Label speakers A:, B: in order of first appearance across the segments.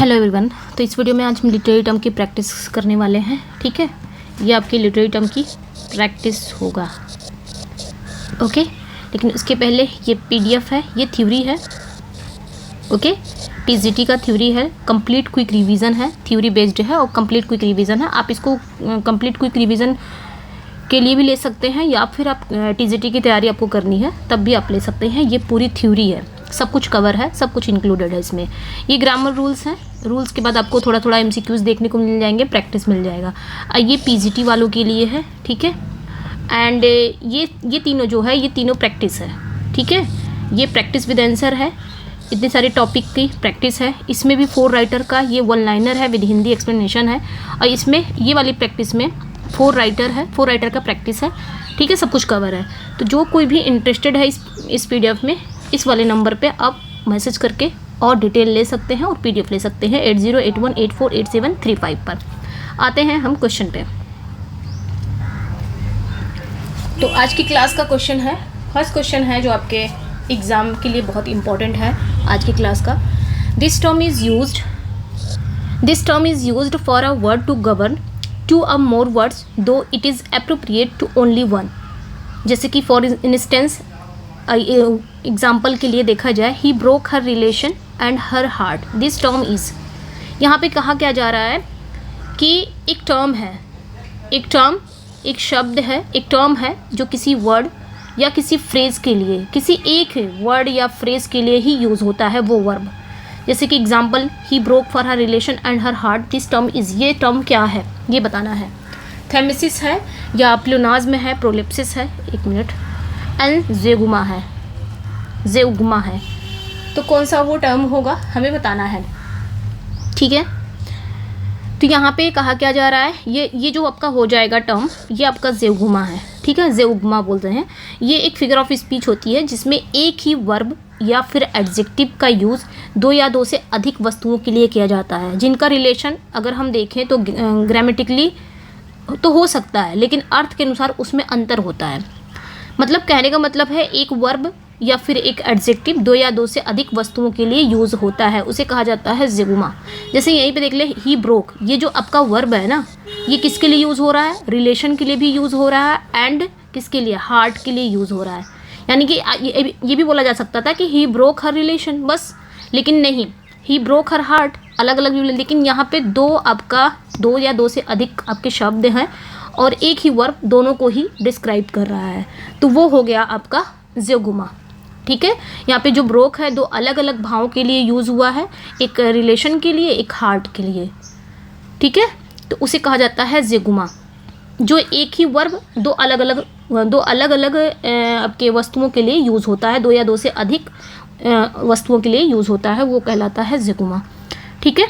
A: Hello everyone. तो इस video में आज हम लिटरेरी टर्म की प्रैक्टिस करने वाले हैं। ठीक है, ये आपकी लिटरेरी टर्म की प्रैक्टिस होगा। ओके, लेकिन उसके पहले ये पीडीएफ है, ये थ्योरी है। ओके, टीजीटी का थ्योरी है, कंप्लीट क्विक रिवीजन है, थ्योरी बेस्ड है और कंप्लीट क्विक रिवीजन है। आप इसको कंप्लीट क्विक रिवीजन के लिए भी ले सकते हैं या फिर आप टीजीटी की तैयारी आपको करनी है तब भी आप ले सकते हैं। ये पूरी थ्योरी है, सब कुछ कवर है, सब कुछ इंक्लूडेड है इसमें। ये ग्रामर रूल्स हैं, रूल्स के बाद आपको थोड़ा थोड़ा एमसीक्यूज देखने को मिल जाएंगे, प्रैक्टिस मिल जाएगा। ये पीजीटी वालों के लिए है। ठीक है, एंड ये तीनों जो है, ये तीनों प्रैक्टिस है। ठीक है, ये प्रैक्टिस विद आंसर है, इतने सारे टॉपिक की प्रैक्टिस है। इसमें भी 4 राइटर का ये 1 लाइनर है विद हिंदी एक्सप्लेनेशन है। और इसमें ये वाली प्रैक्टिस में 4 राइटर है, 4 राइटर का प्रैक्टिस है। ठीक है, सब कुछ कवर है। तो जो कोई भी इंटरेस्टेड है इस पीडीएफ में, इस वाले नंबर पे आप मैसेज करके और डिटेल ले सकते हैं और पीडीएफ ले सकते हैं 8081848735 पर। आते हैं हम क्वेश्चन पे। तो आज की क्लास का क्वेश्चन है, फर्स्ट क्वेश्चन है जो आपके एग्ज़ाम के लिए बहुत इंपॉर्टेंट है आज की क्लास का। This term is used for a word to govern 2 or more words though it is appropriate to only one। जैसे कि फॉर इंस्टेंस एग्जाम्पल के लिए देखा जाए, he broke her relation and her heart. This term is, यहाँ पे कहा क्या जा रहा है कि एक टर्म है, एक शब्द है, एक टर्म है जो किसी वर्ड या किसी फ्रेज़ के लिए, किसी एक वर्ड या फ्रेज़ के लिए ही यूज़ होता है वो वर्ब। जैसे कि example, he broke for her relation and her heart. This term is, ये टर्म क्या है ये बताना है। थेमेसिस है या प्लूनाज्म है, प्रोलिप्सिस है, एक मिनट, एंड ज़ेउग्मा है। तो कौन सा वो टर्म होगा हमें बताना है। ठीक है, तो यहाँ पे कहा क्या जा रहा है, ये जो आपका हो जाएगा टर्म, ये आपका ज़ेउग्मा है। ठीक है, ज़ेउग्मा बोलते हैं। ये एक फिगर ऑफ स्पीच होती है जिसमें एक ही वर्ब या फिर एडजेक्टिव का यूज़ 2 या 2 से अधिक वस्तुओं के लिए किया जाता है, जिनका रिलेशन अगर हम देखें तो ग्रामेटिकली तो हो सकता है, लेकिन अर्थ के अनुसार उसमें अंतर होता है। मतलब कहने का मतलब है एक वर्ब या फिर एक एडजेक्टिव 2 या 2 से अधिक वस्तुओं के लिए यूज़ होता है, उसे कहा जाता है ज़ेउग्मा। जैसे यहीं पे देख ले, ही ब्रोक, ये जो आपका वर्ब है ना, ये किसके लिए यूज़ हो रहा है, रिलेशन के लिए भी यूज़ हो रहा है एंड किसके लिए, हार्ट के लिए यूज़ हो रहा है। यानी कि ये भी बोला जा सकता था कि ही ब्रोक हर रिलेशन बस, लेकिन नहीं, ही ब्रोक हर हार्ट, अलग अलग भी। लेकिन यहाँ पे 2 या 2 से अधिक आपके शब्द हैं और एक ही वर्ब दोनों को ही डिस्क्राइब कर रहा है, तो वो हो गया आपका ज़ेउग्मा। ठीक है, यहाँ पे जो ब्रोक है 2 अलग अलग भावों के लिए यूज़ हुआ है, एक रिलेशन के लिए, एक हार्ट के लिए। ठीक है, तो उसे कहा जाता है ज़ेउग्मा। जो एक ही वर्ब 2 अलग अलग आपके वस्तुओं के लिए यूज़ होता है, 2 या 2 से अधिक वस्तुओं के लिए यूज़ होता है, वो कहलाता है ज़ेउग्मा। ठीक है,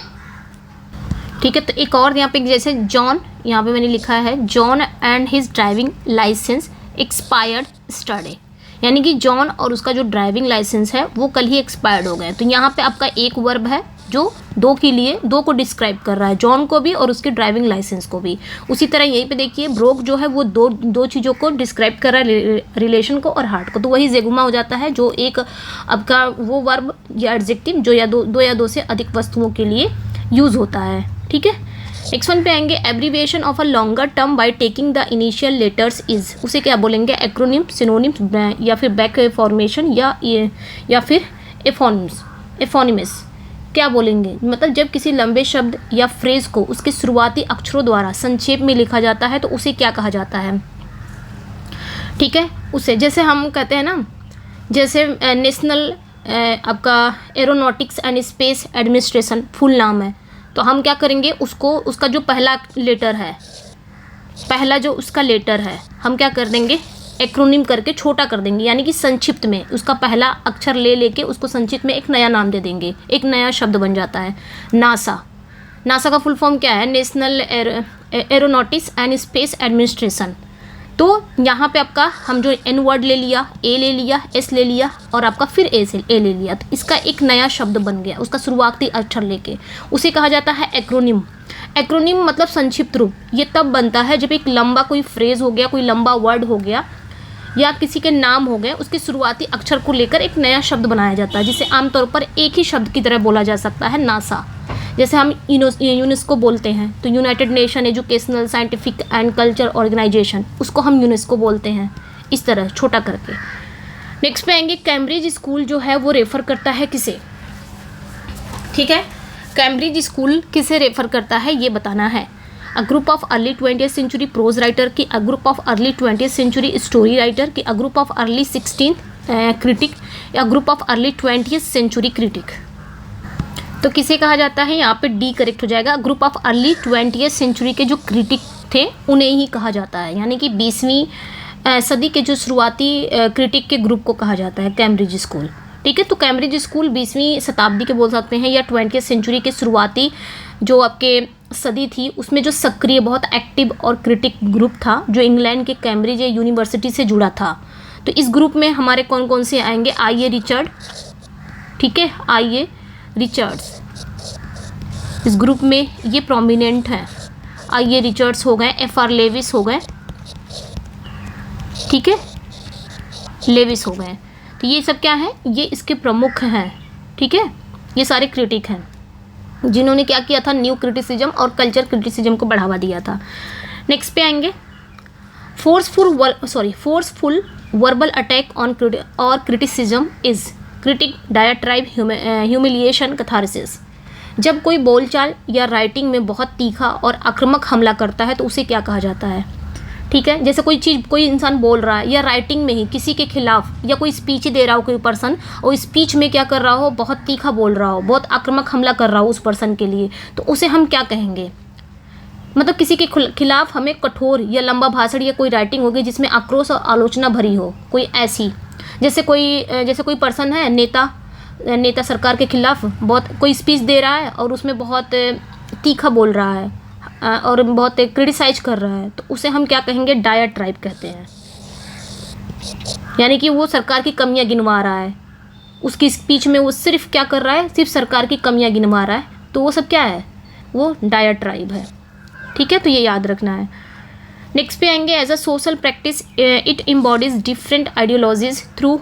A: ठीक है। तो एक और यहाँ पे, जैसे जॉन, यहाँ पे मैंने लिखा है John and his driving licence expired yesterday, यानी कि जॉन और उसका जो ड्राइविंग लाइसेंस है वो कल ही एक्सपायर्ड हो गए। तो यहाँ पे आपका एक वर्ब है जो 2 को डिस्क्राइब कर रहा है, जॉन को भी और उसके ड्राइविंग लाइसेंस को भी। उसी तरह यहीं पे देखिए, ब्रोक जो है वो दो चीज़ों को डिस्क्राइब कर रहा है, रिलेशन को और हार्ट को, तो वही ज़ेउग्मा हो जाता है, जो एक आपका वो वर्ब या एडजेक्टिव जो 2 या 2 से अधिक वस्तुओं के लिए यूज़ होता है। ठीक है, नेक्स्ट वन पे आएंगे, abbreviation of a longer term by taking the initial letters is, उसे क्या बोलेंगे, एक्रोनिम, सिनोनिम्स या फिर बैक फॉर्मेशन या फिर एफोनिमस क्या बोलेंगे। मतलब जब किसी लंबे शब्द या फ्रेज को उसके शुरुआती अक्षरों द्वारा संक्षेप में लिखा जाता है तो उसे क्या कहा जाता है। ठीक है, उसे जैसे हम कहते हैं ना, जैसे नेशनल आपका aeronautics and space administration full नाम है, तो हम क्या करेंगे, उसका जो पहला लेटर है, पहला जो उसका लेटर है, हम क्या कर देंगे, एक्रोनिम करके छोटा कर देंगे, यानी कि संक्षिप्त में उसका पहला अक्षर लेके उसको संक्षिप्त में एक नया नाम दे देंगे, एक नया शब्द बन जाता है। नासा का फुल फॉर्म क्या है, national aeronautics and space administration. तो यहाँ पे आपका हम जो एन वर्ड ले लिया, ए ले लिया, एस ले लिया और आपका फिर ए ले लिया, तो इसका एक नया शब्द बन गया, उसका शुरुआती अक्षर लेके, उसे कहा जाता है एक्रोनिम। एक्रोनिम मतलब संक्षिप्त रूप। ये तब बनता है जब एक लंबा कोई फ्रेज हो गया, कोई लंबा वर्ड हो गया या किसी के नाम हो गए, उसके शुरुआती अक्षर को लेकर एक नया शब्द बनाया जाता है, जिसे आमतौर पर एक ही शब्द की तरह बोला जा सकता है, नासा। जैसे हम यूनेस्को बोलते हैं तो United Nation Educational Scientific and Culture Organization, उसको हम यूनेस्को बोलते हैं, इस तरह छोटा करके। नेक्स्ट पे आएंगे कैम्ब्रिज स्कूल जो है वो रेफ़र करता है किसे, ठीक है। कैम्ब्रिज स्कूल किसे रेफ़र करता है ये बताना है। A group of early 20th century prose writer की, a group of early 20th century story writer की, a group of early 16th critic, या group of early 20th century critic. तो किसे कहा जाता है, यहाँ पे डी करेक्ट हो जाएगा। Group of early 20th century के जो क्रिटिक थे उन्हें ही कहा जाता है, यानी कि 20वीं सदी के जो शुरुआती क्रिटिक के ग्रुप को कहा जाता है कैम्ब्रिज स्कूल, ठीक है। तो कैम्ब्रिज स्कूल 20वीं शताब्दी के बोल सकते हैं, या 20th सेंचुरी के शुरुआती जो आपके सदी थी उसमें जो सक्रिय बहुत एक्टिव और क्रिटिक ग्रुप था जो इंग्लैंड के कैम्ब्रिज यूनिवर्सिटी से जुड़ा था। तो इस ग्रुप में हमारे कौन कौन से आएंगे, आई ए रिचर्ड, ठीक है, आई ए रिचर्ड्स इस ग्रुप में ये प्रोमिनेंट हैं। आई ए रिचर्ड्स हो गए, एफ आर लेविस हो गए, ठीक है, लेविस हो गए। तो ये सब क्या है, ये इसके प्रमुख हैं, ठीक है। ये सारे क्रिटिक हैं जिन्होंने क्या किया था, न्यू क्रिटिसिज्म और कल्चर क्रिटिसिज्म को बढ़ावा दिया था। नेक्स्ट पे आएंगे फोर्सफुल वर्बल अटैक ऑन और criticism is critic diatribe humiliation catharsis. जब कोई बोलचाल या राइटिंग में बहुत तीखा और आक्रामक हमला करता है तो उसे क्या कहा जाता है, ठीक है। जैसे कोई इंसान बोल रहा है या राइटिंग में ही किसी के खिलाफ या कोई स्पीच दे रहा हो कोई पर्सन, और स्पीच में क्या कर रहा हो, बहुत तीखा बोल रहा हो, बहुत आक्रामक हमला कर रहा हो उस पर्सन के लिए, तो उसे हम क्या कहेंगे। मतलब किसी के खिलाफ हमें कठोर या लंबा भाषण या कोई राइटिंग होगी जिसमें आक्रोश और आलोचना भरी हो, कोई ऐसी, जैसे कोई पर्सन है, नेता सरकार के खिलाफ बहुत कोई स्पीच दे रहा है और उसमें बहुत तीखा बोल रहा है और बहुत क्रिटिसाइज कर रहा है, तो उसे हम क्या कहेंगे, डायट्राइब कहते हैं। यानी कि वो सरकार की कमियां गिनवा रहा है, उसकी स्पीच में वो सिर्फ क्या कर रहा है, सिर्फ सरकार की कमियां गिनवा रहा है, तो वो सब क्या है, वो डायट्राइब है, ठीक है। तो ये याद रखना है। नेक्स्ट पे आएंगे as a social practice it embodies different ideologies through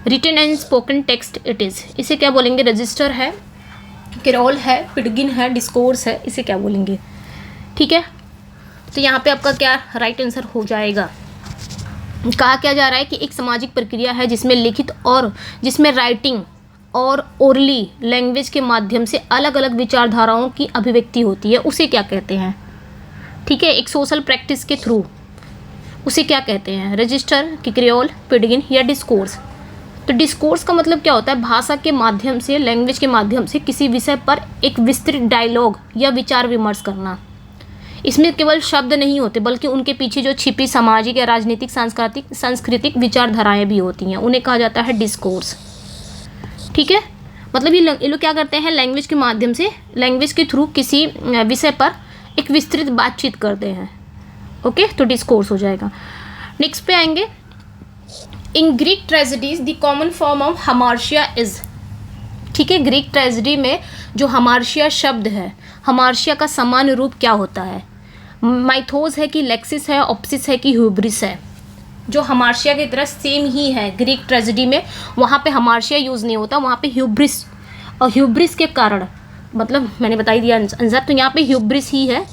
A: written and spoken text it is. इसे क्या बोलेंगे, रजिस्टर है, कैरोल है, पिडगिन है, डिस्कोर्स है, इसे क्या बोलेंगे, ठीक है। तो यहाँ पे आपका क्या राइट आंसर हो जाएगा। कहा क्या जा रहा है कि एक सामाजिक प्रक्रिया है जिसमें लिखित और जिसमें राइटिंग और ओरली लैंग्वेज के माध्यम से अलग अलग विचारधाराओं की अभिव्यक्ति होती है, उसे क्या कहते हैं, ठीक है। एक सोशल प्रैक्टिस के थ्रू उसे क्या कहते हैं, रजिस्टर, क्रियोल, पिडगिन या डिस्कोर्स। तो डिस्कोर्स का मतलब क्या होता है, भाषा के माध्यम से, लैंग्वेज के माध्यम से किसी विषय पर एक विस्तृत डायलॉग या विचार विमर्श करना। इसमें केवल शब्द नहीं होते बल्कि उनके पीछे जो छिपी सामाजिक या राजनीतिक सांस्कृतिक विचारधाराएं भी होती हैं, उन्हें कहा जाता है डिस्कोर्स, ठीक है। मतलब ये लोग क्या करते हैं, लैंग्वेज के माध्यम से, लैंग्वेज के थ्रू किसी विषय पर एक विस्तृत बातचीत करते हैं, ओके। तो डिस्कोर्स हो जाएगा। नेक्स्ट पे आएंगे in Greek tragedies the common form of hamartia is, ठीक है। ग्रीक ट्रेजेडी में जो हमार्शिया शब्द है, हमार्शिया का सामान्य रूप क्या होता है, माइथोस है कि लेक्सिस है, ऑप्सिस है कि ह्यूब्रिस है। जो हमार्शिया की तरह सेम ही है ग्रीक ट्रेजेडी में, वहाँ पे हमार्शिया यूज़ नहीं होता, वहाँ पे ह्यूब्रिस, और ह्यूब्रिस के कारण, मतलब मैंने बता ही दिया आंसर, तो यहाँ पे ह्यूब्रिस ही है,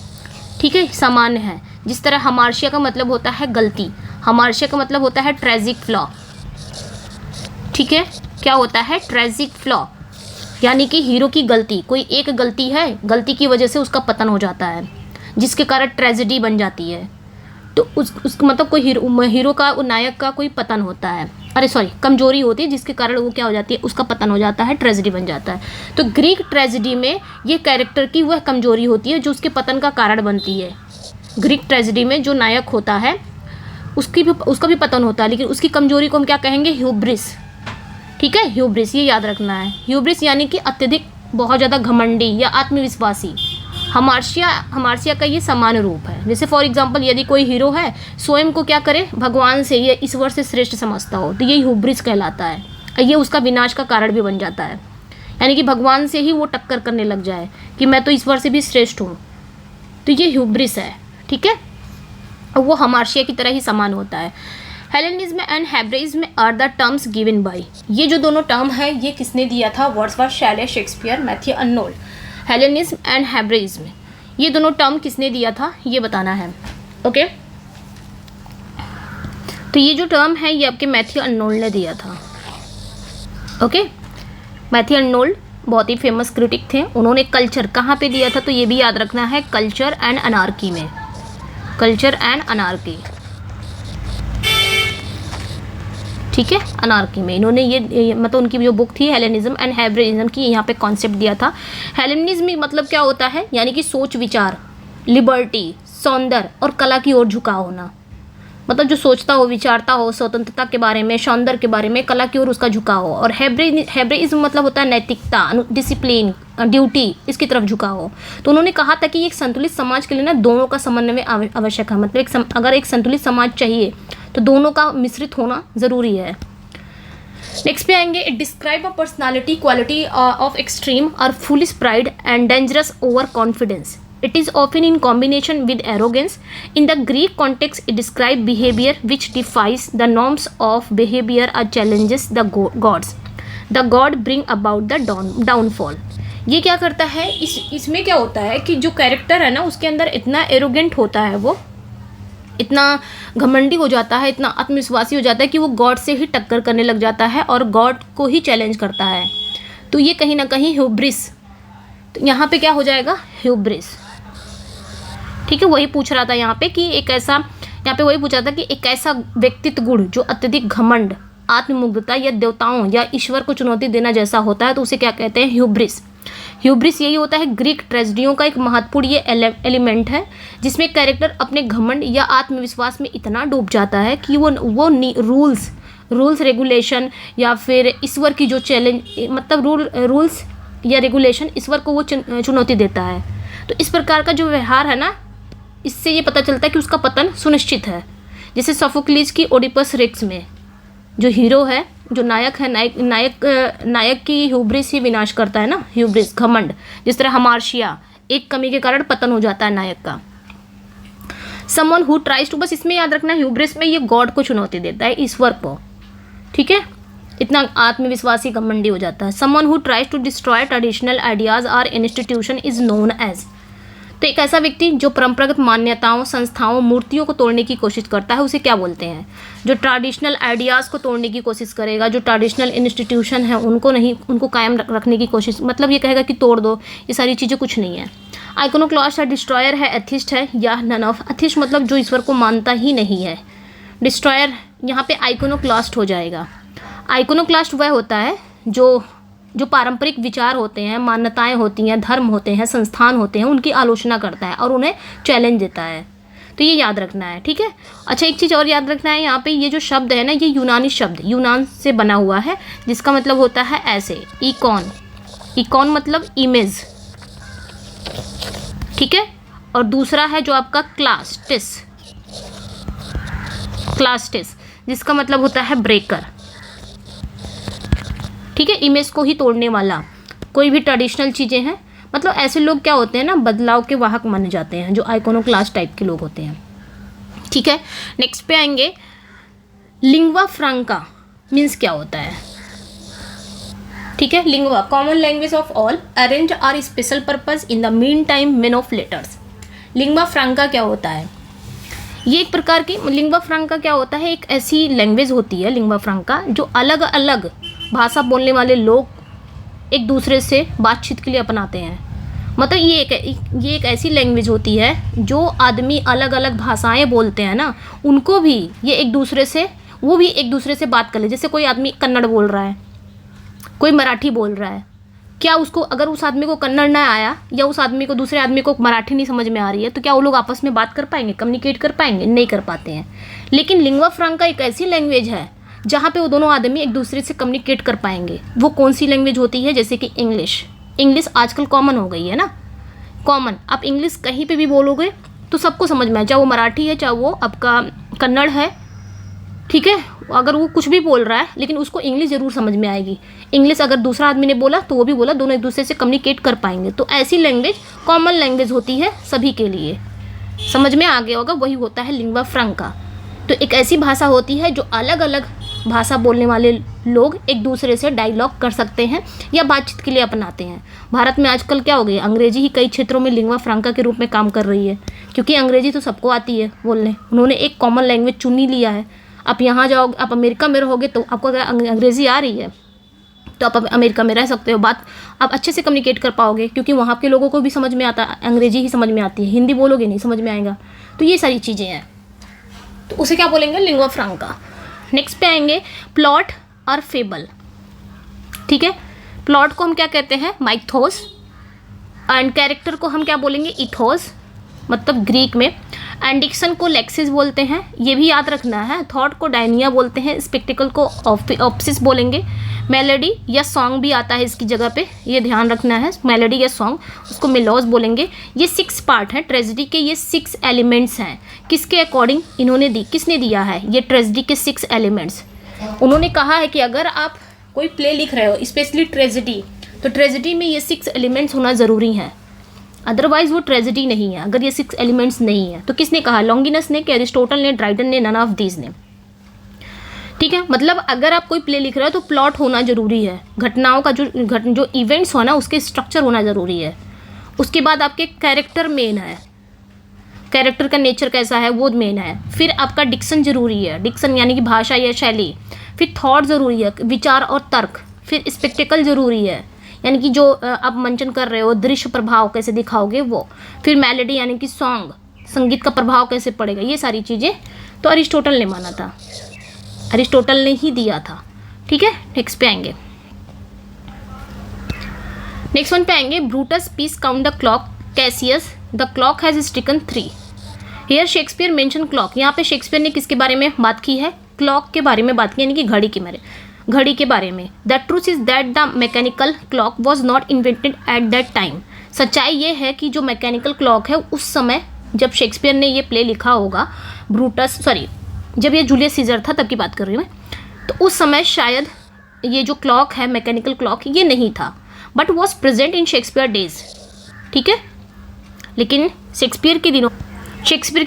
A: ठीक है, सामान्य है। जिस तरह हमार्शिया का मतलब होता है गलती, हमार्शिया का मतलब होता है ट्रेजिक फ्लॉ, ठीक है। क्या होता है, ट्रेजिक फ्लॉ, यानी कि हीरो की गलती, कोई एक गलती है, गलती की वजह से उसका पतन हो जाता है, जिसके कारण ट्रेजेडी बन जाती है। तो उस मतलब कोई हीरो का, नायक का कोई पतन होता है, कमजोरी होती है जिसके कारण वो क्या हो जाती है, उसका पतन हो जाता है, ट्रेजेडी बन जाता है। तो ग्रीक ट्रेजेडी में ये कैरेक्टर की वह कमजोरी होती है जो उसके पतन का कारण बनती है। ग्रीक ट्रेजेडी में जो नायक होता है उसका भी पतन होता है, लेकिन उसकी कमजोरी को हम क्या कहेंगे, ह्यूब्रिस, ठीक है, ह्यूब्रिस, ये याद रखना है। ह्यूब्रिस यानी कि अत्यधिक, बहुत ज़्यादा घमंडी या आत्मविश्वासी। हमार्शिया का ये सामान्य रूप है। जैसे फॉर एग्जांपल यदि कोई हीरो है, स्वयं को क्या करे, भगवान से या ईश्वर से श्रेष्ठ समझता हो, तो ये ह्यूब्रिस कहलाता है। ये उसका विनाश का कारण भी बन जाता है, यानी कि भगवान से ही वो टक्कर करने लग जाए कि मैं तो ईश्वर से भी श्रेष्ठ हूँ, तो ये ह्यूब्रिस है, ठीक है। वो हमार्शिया की तरह ही समान होता है। Hellenism and Hebraism are the terms given by, ये जो दोनों टर्म है ये किसने दिया था, Wordsworth, Shelley, Shakespeare, Matthew Arnold. Hellenism and Hebraism, ये दोनों टर्म किसने दिया था ये बताना है। ओके, तो ये जो टर्म है ये आपके मैथ्यू अर्नोल्ड ने दिया था। ओके, मैथ्यू अर्नोल्ड बहुत ही फेमस क्रिटिक थे। उन्होंने कल्चर कहाँ पे दिया था तो ये भी याद रखना है, कल्चर एंड अनार्की में, कल्चर एंड अनार्की, ठीक है, अनार्की में इन्होंने ये मतलब उनकी जो बुक थी हेलेनिज्म एंड हेब्रेइज्म की, यहाँ पे कॉन्सेप्ट दिया था। हेलेनिज्म मतलब क्या होता है, यानी कि सोच विचार, लिबर्टी, सौंदर्य और कला की ओर झुकाव होना, मतलब जो सोचता हो, विचारता हो स्वतंत्रता के बारे में, सौंदर्य के बारे में, कला की ओर उसका झुकाव हो। और हेब्रेइज्म मतलब होता है नैतिकता, डिसिप्लिन, ड्यूटी, इसकी तरफ झुकाव हो। तो उन्होंने कहा था कि एक संतुलित समाज के लिए ना दोनों का समन्वय आवश्यक है, मतलब अगर एक संतुलित समाज चाहिए तो दोनों का मिश्रित होना ज़रूरी है। नेक्स्ट पे आएंगे, describe a personality quality of extreme और foolish pride and dangerous over confidence. It is often in combination with arrogance. In the Greek context, it describes behavior which defies the norms of behavior or challenges the gods. The god bring about the downfall. ये क्या करता है, इसमें क्या होता है कि जो कैरेक्टर है ना उसके अंदर इतना एरोगेंट होता है, वो इतना घमंडी हो जाता है, इतना आत्मविश्वासी हो जाता है कि वो गॉड से ही टक्कर करने लग जाता है और गॉड को ही चैलेंज करता है। तो ये कहीं ना कहीं ह्यूब्रिस, तो यहाँ पे क्या हो जाएगा, ह्यूब्रिस, ठीक है। वही पूछ रहा था यहाँ पे कि एक ऐसा, यहाँ पे वही पूछा था कि एक ऐसा व्यक्तित्व गुण जो अत्यधिक घमंड, आत्ममुग्धता या देवताओं या ईश्वर को चुनौती देना जैसा होता है तो उसे क्या कहते हैं, ह्यूब्रिस। ह्यूब्रिस यही होता है ग्रीक ट्रेजेडियों का एक महत्वपूर्ण ये एलिमेंट है जिसमें कैरेक्टर अपने घमंड या आत्मविश्वास में इतना डूब जाता है कि वो रूल्स रेगुलेशन या फिर ईश्वर की जो चैलेंज, मतलब रूल्स या रेगुलेशन ईश्वर को वो चुनौती देता है। तो इस प्रकार का जो व्यवहार है ना, इससे ये पता चलता है कि उसका पतन सुनिश्चित है। जैसे सोफोक्लिस की ओडिपस रेक्स में जो हीरो है, जो नायक है, नायक की ह्यूब्रिस ही विनाश करता है ना, ह्यूब्रिस, घमंड। जिस तरह हमार्शिया, एक कमी के कारण पतन हो जाता है नायक का। समवन हु ट्राइज टू, बस इसमें याद रखना ह्यूब्रिस में ये गॉड को चुनौती देता है, ईश्वर को, ठीक है, इतना आत्मविश्वासी घमंडी हो जाता है। Someone who tries to destroy traditional ideas और इंस्टीट्यूशन इज नोन एज, तो एक ऐसा व्यक्ति जो परंपरागत मान्यताओं, संस्थाओं, मूर्तियों को तोड़ने की कोशिश करता है उसे क्या बोलते हैं, जो ट्रेडिशनल आइडियाज़ को तोड़ने की कोशिश करेगा, जो ट्रेडिशनल इंस्टीट्यूशन है उनको कायम रखने की कोशिश, मतलब ये कहेगा कि तोड़ दो, ये सारी चीज़ें कुछ नहीं है। आइकोनोक्लास्ट है, डिस्ट्रॉयर है, एथिस्ट है या नन ऑफ, एथिस्ट मतलब जो ईश्वर को मानता ही नहीं है, डिस्ट्रॉयर यहाँ पे आइकोनोक्लास्ट हो जाएगा। आइकोनोक्लास्ट वह होता है जो पारंपरिक विचार होते हैं, मान्यताएं होती हैं, धर्म होते हैं, संस्थान होते हैं, उनकी आलोचना करता है और उन्हें चैलेंज देता है। तो ये याद रखना है, ठीक है। अच्छा, एक चीज़ और याद रखना है, यहाँ पे ये जो शब्द है ना, ये यूनानी शब्द, यूनान से बना हुआ है, जिसका मतलब होता है ऐसे, इकॉन मतलब इमेज, ठीक है। और दूसरा है जो आपका क्लास्टिस, जिसका मतलब होता है ब्रेकर, ठीक है, इमेज को ही तोड़ने वाला। कोई भी ट्रेडिशनल चीज़ें हैं, मतलब ऐसे लोग क्या होते हैं ना, बदलाव के वाहक माने जाते हैं, जो आइकोनोक्लास्ट टाइप के लोग होते हैं, ठीक है। नेक्स्ट पे आएंगे, लिंग्वा फ्रैंका मीन्स क्या होता है, ठीक है। Lingua common language of all, arrange are special purpose, in the mean time men of letters. Lingua franca क्या होता है, ये एक प्रकार की, लिंग्वा फ्रैंका क्या होता है, एक ऐसी लैंग्वेज होती है लिंग्वा फ्रैंका जो अलग अलग भाषा बोलने वाले लोग एक दूसरे से बातचीत के लिए अपनाते हैं। मतलब ये एक ऐसी लैंग्वेज होती है जो आदमी अलग अलग भाषाएं बोलते हैं ना, उनको भी ये एक दूसरे से बात कर ले। जैसे कोई आदमी कन्नड़ बोल रहा है, कोई मराठी बोल रहा है, क्या उसको, अगर उस आदमी को कन्नड़ ना आया या उस आदमी को, दूसरे आदमी को मराठी नहीं समझ में आ रही है, तो क्या वो लोग आपस में बात कर पाएंगे, कम्युनिकेट कर पाएंगे? नहीं कर पाते हैं। लेकिन लिंग्वा फ्रैंका एक ऐसी लैंग्वेज है जहाँ पे वो दोनों आदमी एक दूसरे से कम्युनिकेट कर पाएंगे। वो कौन सी लैंग्वेज होती है, जैसे कि इंग्लिश आजकल कॉमन हो गई है ना, कॉमन। आप इंग्लिश कहीं पे भी बोलोगे तो सबको समझ में आए, चाहे वो मराठी है, चाहे वो आपका कन्नड़ है, ठीक है। अगर वो कुछ भी बोल रहा है लेकिन उसको इंग्लिश ज़रूर समझ में आएगी। इंग्लिश अगर दूसरा आदमी ने बोला तो वो भी बोला, दोनों एक दूसरे से कम्युनिकेट कर पाएंगे। तो ऐसी लैंग्वेज कॉमन लैंग्वेज होती है सभी के लिए, समझ में आ गया होगा, वही होता है लिंग्वा फ्रैंका। तो एक ऐसी भाषा होती है जो अलग अलग भाषा बोलने वाले लोग एक दूसरे से डायलॉग कर सकते हैं या बातचीत के लिए अपनाते हैं। भारत में आजकल क्या हो गई, अंग्रेजी ही कई क्षेत्रों में लिंग्वा फ्रांका के रूप में काम कर रही है, क्योंकि अंग्रेजी तो सबको आती है बोलने। उन्होंने एक कॉमन लैंग्वेज चुन ही लिया है। आप यहाँ जाओगे, आप अमेरिका में रहोगे तो आपको अगर अंग्रेज़ी आ रही है तो आप अमेरिका में रह सकते हो, बात आप अच्छे से कम्युनिकेट कर पाओगे, क्योंकि वहाँ के लोगों को भी समझ में आता है, अंग्रेजी ही समझ में आती है, हिंदी बोलोगे नहीं समझ में आएगा। तो ये सारी चीज़ें हैं, तो उसे क्या बोलेंगे, लिंग्वा फ्रांका। नेक्स्ट पे आएंगे प्लॉट और फेबल। ठीक है, प्लॉट को हम क्या कहते हैं, माइथोस, एंड कैरेक्टर को हम क्या बोलेंगे, इथोस, मतलब ग्रीक में। एंड डिक्शन को लेक्सिस बोलते हैं, ये भी याद रखना है। थॉट को डायनिया बोलते हैं, स्पेक्टिकल को ऑप्सिस बोलेंगे। मेलोडी या सॉन्ग भी आता है इसकी जगह पे, ये ध्यान रखना है, मेलोडी या सॉन्ग, उसको मेलोस बोलेंगे। ये 6 पार्ट है ट्रेजेडी के, ये 6 एलिमेंट्स हैं। किसके अकॉर्डिंग इन्होंने किसने दिया है ये ट्रेजेडी के 6 एलिमेंट्स। उन्होंने कहा है कि अगर आप कोई प्ले लिख रहे हो, स्पेशली ट्रेजेडी, तो ट्रेजेडी में ये 6 एलिमेंट्स होना ज़रूरी है, अदरवाइज वो ट्रेजेडी नहीं है अगर ये 6 एलिमेंट्स नहीं है। तो किसने कहा, लॉन्गिनस ने, कि एरिस्टोटल ने, ड्राइडन ने, नन ऑफ दीज ने। ठीक है, मतलब अगर आप कोई प्ले लिख रहे हो तो प्लॉट होना ज़रूरी है, घटनाओं का जो इवेंट्स हो ना उसके स्ट्रक्चर होना ज़रूरी है। उसके बाद आपके कैरेक्टर मेन है, कैरेक्टर का नेचर कैसा है वो मेन है। फिर आपका डिक्शन ज़रूरी है, डिक्शन यानी कि भाषा या शैली। फिर थॉट ज़रूरी है, विचार और तर्क। फिर स्पेक्टिकल ज़रूरी है, यानी कि जो आप मंचन कर रहे हो, दृश्य प्रभाव कैसे दिखाओगे वो। फिर मेलोडी यानी कि सॉन्ग, संगीत का प्रभाव कैसे पड़ेगा, ये सारी चीज़ें तो अरिस्टोटल ने माना था, अरिस्टोटल ने ही दिया था। ठीक है, नेक्स्ट पे आएंगे, नेक्स्ट वन पे आएंगे, Brutus peace count the clock, Cassius the clock has stricken 3। Here Shakespeare mention clock. यहाँ पे शेक्सपियर ने किसके बारे में बात की है, क्लॉक के बारे में बात की, यानी कि घड़ी के बारे में। The truth is that the mechanical clock was not invented at that time. सच्चाई ये है कि जो मैकेनिकल क्लॉक है उस समय जब शेक्सपियर ने ये प्ले लिखा होगा, जब ये जूलियस सीजर था तब की बात कर रही हूँ मैं, तो उस समय शायद ये जो क्लॉक है मैकेनिकल क्लॉक ये नहीं था, but was present in Shakespeare days. ठीक है, लेकिन शेक्सपियर के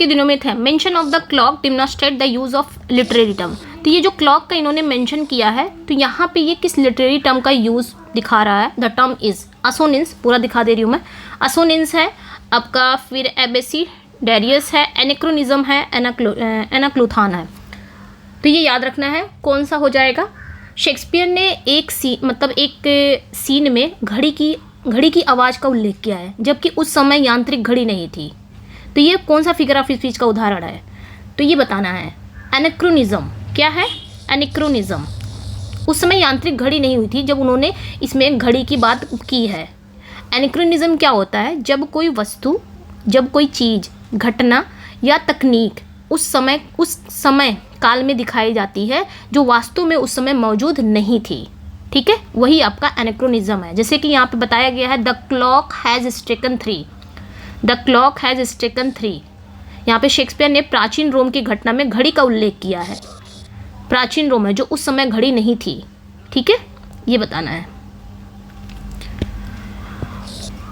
A: दिनों में था। Mention of the clock demonstrate the use of literary term. तो ये जो क्लॉक का इन्होंने मेंशन किया है, तो यहाँ पे ये किस लिटरेरी टर्म का यूज़ दिखा रहा है, द टर्म इज असोनेंस, पूरा दिखा दे रही हूँ मैं। असोनेंस है आपका, फिर एबेसी डेरियस है, एनेक्रोनिज्म है, एनाक्लूथान है। तो ये याद रखना है, कौन सा हो जाएगा। शेक्सपियर ने एक सीन में घड़ी की आवाज़ का उल्लेख किया है, जबकि उस समय यांत्रिक घड़ी नहीं थी। तो ये कौन सा फिगर ऑफ स्पीच का उदाहरण है, तो ये बताना है। एनेक्रोनिज्म क्या है, एनेक्रोनिज्म, उस समय यांत्रिक घड़ी नहीं हुई थी जब उन्होंने इसमें घड़ी की बात की है। एनेक्रोनिज्म क्या होता है, जब कोई वस्तु, जब कोई चीज़, घटना या तकनीक उस समय काल में दिखाई जाती है जो वास्तव में उस समय मौजूद नहीं थी। ठीक है, वही आपका एनेक्रोनिज्म है। जैसे कि यहाँ पे बताया गया है, the clock has stricken 3, the clock has stricken 3। यहाँ पे शेक्सपियर ने प्राचीन रोम की घटना में घड़ी का उल्लेख किया है, प्राचीन रोम है जो उस समय घड़ी नहीं थी। ठीक है, ये बताना है।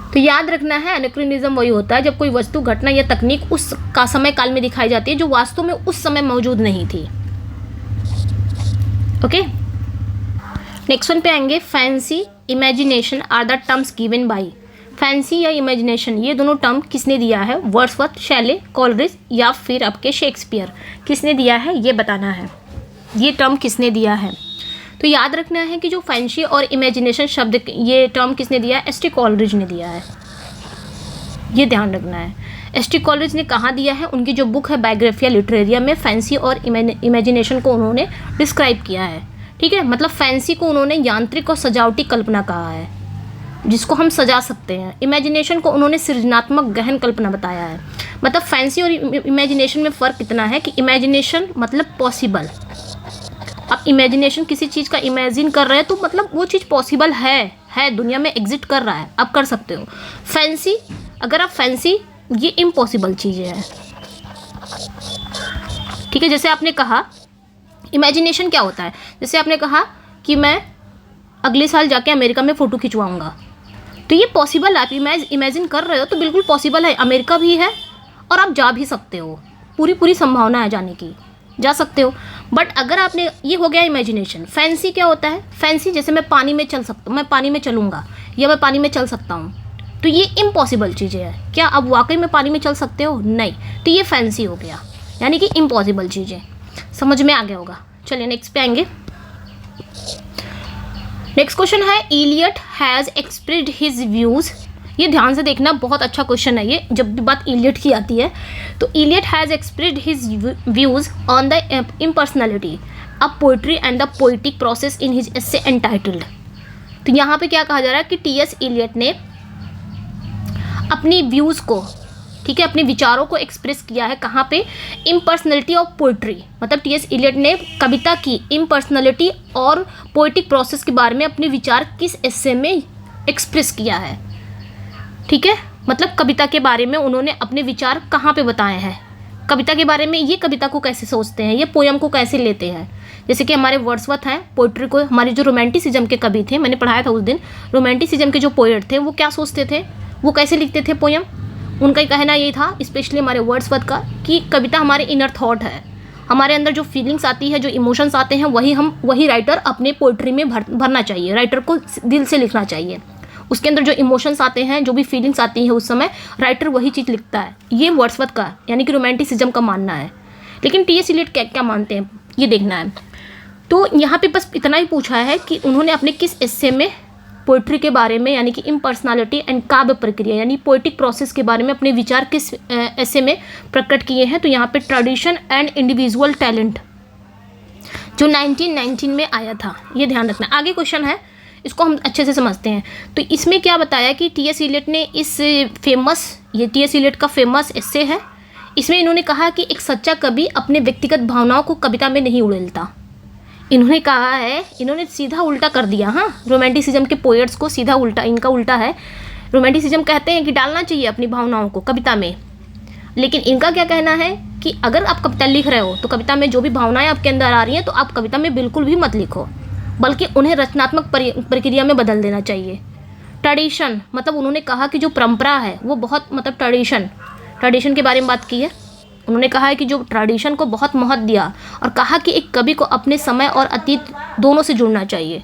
A: तो याद रखना है, एनेक्रोनिज्म वही होता है जब कोई वस्तु, घटना या तकनीक उस का समय काल में दिखाई जाती है जो वास्तव में उस समय मौजूद नहीं थी। ओके, नेक्स्ट वन पे आएंगे, fancy, imagination are the terms given by. Fancy या इमेजिनेशन, ये दोनों टर्म किसने दिया है, वर्ड्सवर्थ, शैले, कोलरिज या फिर आपके शेक्सपियर, किसने दिया है ये बताना है, ये टर्म किसने दिया है। तो याद रखना है कि जो फैंसी और इमेजिनेशन शब्द, ये टर्म किसने दिया है, एस.टी. कोलरिज ने दिया है, ये ध्यान रखना है। एस.टी. कोलरिज ने कहाँ दिया है, उनकी जो बुक है बायोग्राफिया लिटरेरिया में फैंसी और इमेजिनेशन को उन्होंने डिस्क्राइब किया है। ठीक है, मतलब फैंसी को उन्होंने यांत्रिक और सजावटी कल्पना कहा है, जिसको हम सजा सकते हैं। इमेजिनेशन को उन्होंने सृजनात्मक गहन कल्पना बताया है। मतलब फैंसी और इमेजिनेशन में फ़र्क इतना है कि इमेजिनेशन मतलब पॉसिबल, आप इमेजिनेशन किसी चीज़ का इमेजिन कर रहे हैं तो मतलब वो चीज़ पॉसिबल है दुनिया में एग्जिस्ट कर रहा है, आप कर सकते हो। फैंसी, अगर आप फैंसी, ये इम्पॉसिबल चीज़ें हैं। ठीक है, जैसे आपने कहा इमेजिनेशन क्या होता है, जैसे आपने कहा कि मैं अगले साल जाके अमेरिका में फ़ोटो खिंचवाऊँगा, तो ये पॉसिबल, आप इमेजिन कर रहे हो तो बिल्कुल पॉसिबल है, अमेरिका भी है और आप जा भी सकते हो, पूरी संभावना है जाने की, जा सकते हो। बट अगर आपने, ये हो गया इमेजिनेशन। फैंसी क्या होता है? फैंसी जैसे मैं पानी में चल सकता हूँ, मैं पानी में चलूँगा या मैं पानी में चल सकता हूँ, तो ये इम्पॉसिबल चीज़ें हैं। क्या आप वाकई में पानी में चल सकते हो? नहीं। तो ये फैंसी हो गया, यानी कि इम्पॉसिबल चीज़ें। समझ में आ गया होगा। चलिए नेक्स्ट पे आएंगे। नेक्स्ट क्वेश्चन है, Eliot has expressed his views. ये ध्यान से देखना, बहुत अच्छा क्वेश्चन है ये। जब भी बात इलियट की आती है तो Eliot has expressed his views on the impersonality of poetry and the poetic process in his essay entitled. तो यहाँ पे क्या कहा जा रहा है कि टी.एस. इलियट ने अपनी व्यूज़ को, ठीक है, अपने विचारों को एक्सप्रेस किया है कहाँ पे? Impersonality of poetry. मतलब टी.एस. इलियट ने कविता की इम्पर्सनैलिटी और पोइटिक प्रोसेस के बारे में अपने विचार किस एसे में एक्सप्रेस किया है, ठीक है। मतलब कविता के बारे में उन्होंने अपने विचार कहाँ पे बताए हैं, कविता के बारे में, ये कविता को कैसे सोचते हैं, ये पोयम को कैसे लेते हैं। जैसे कि हमारे वर्ड्सवर्थ हैं, पोइट्री को, हमारे जो रोमांटिसिज्म के कवि थे, मैंने पढ़ाया था उस दिन, रोमांटिसिज्म के जो पोएट थे वो क्या सोचते थे, वो कैसे लिखते थे पोयम। उनका कहना ये था, स्पेशली हमारे वर्ड्सवर्थ का, कि कविता हमारे इनर थॉट है, हमारे अंदर जो फीलिंग्स आती है, जो इमोशंस आते हैं, वही राइटर अपने पोइट्री में भरना चाहिए। राइटर को दिल से लिखना चाहिए, उसके अंदर जो इमोशंस आते हैं, जो भी फीलिंग्स आती हैं उस समय राइटर वही चीज़ लिखता है। ये वर्ड्सवर्थ का यानी कि रोमांटिसिज्म का मानना है। लेकिन टी.एस. इलियट क्या मानते हैं, ये देखना है। तो यहाँ पे बस इतना ही पूछा है कि उन्होंने अपने किस एसे में पोइट्री के बारे में, यानी कि इम्पर्सनैलिटी एंड काव्य प्रक्रिया यानी पोइटिक प्रोसेस के बारे में अपने विचार किस एसे में प्रकट किए हैं। तो यहाँ पे ट्रेडिशन एंड इंडिविजुअल टैलेंट जो 1919 में आया था, ये ध्यान रखना। आगे क्वेश्चन है, इसको हम अच्छे से समझते हैं। तो इसमें क्या बताया कि टी.एस. इलियट ने इस फेमस, ये टी.एस. इलियट का फेमस एसे है, इसमें इन्होंने कहा कि एक सच्चा कवि अपने व्यक्तिगत भावनाओं को कविता में नहीं उड़ेलता। इन्होंने कहा है, इन्होंने सीधा उल्टा कर दिया। हाँ, रोमांटिसिज्म के पोएट्स को सीधा उल्टा, इनका उल्टा है। रोमांटिसिज्म कहते हैं कि डालना चाहिए अपनी भावनाओं को कविता में, लेकिन इनका क्या कहना है कि अगर आप कविता लिख रहे हो तो कविता में जो भी भावनाएं आपके अंदर आ रही हैं तो आप कविता में बिल्कुल भी मत लिखो, बल्कि उन्हें रचनात्मक प्रक्रिया में बदल देना चाहिए। ट्रेडिशन, मतलब उन्होंने कहा कि जो परंपरा है वो बहुत, मतलब ट्रेडिशन के बारे में बात की है। उन्होंने कहा है कि जो ट्रेडिशन को बहुत महत्व दिया और कहा कि एक कवि को अपने समय और अतीत दोनों से जुड़ना चाहिए,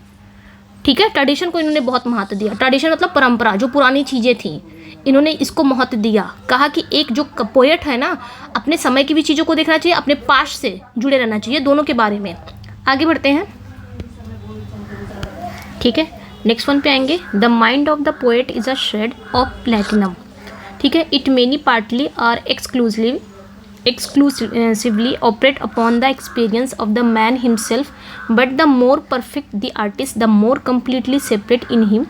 A: ठीक है। ट्रेडिशन को इन्होंने बहुत महत्व दिया। ट्रेडिशन मतलब परंपरा, जो पुरानी चीज़ें थी, इन्होंने इसको महत्व दिया। कहा कि एक जो पोएट है ना, अपने समय की भी चीज़ों को देखना चाहिए, अपने पास्ट से जुड़े रहना चाहिए, दोनों के बारे में। आगे बढ़ते हैं, ठीक है। नेक्स्ट वन पे आएंगे। The mind of the poet is a shade of platinum, ठीक है। It many partly or exclusively operate upon the experience of the man himself, but the more perfect the artist, the more completely separate in him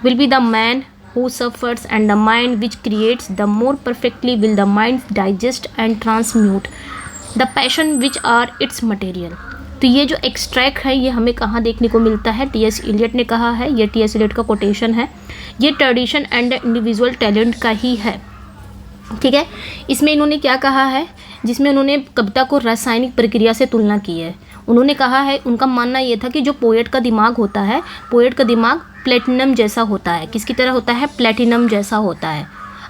A: will be the man who suffers, and the mind which creates, the more perfectly will the mind digest and transmute the passion which are its material। तो ये जो extract है ये हमें कहाँ देखने को मिलता है? टी.एस. इलियट ने कहा है, ये टी.एस. इलियट का कोटेशन है, ये ट्रेडिशन एंड इंडिविजुअल टैलेंट का ही है, ठीक है। इसमें इन्होंने क्या कहा है, जिसमें उन्होंने कविता को रासायनिक प्रक्रिया से तुलना की है। उन्होंने कहा है, उनका मानना ये था कि जो पोएट का दिमाग होता है, पोएट का दिमाग प्लेटिनम जैसा होता है। किसकी तरह होता है? प्लेटिनम जैसा होता है।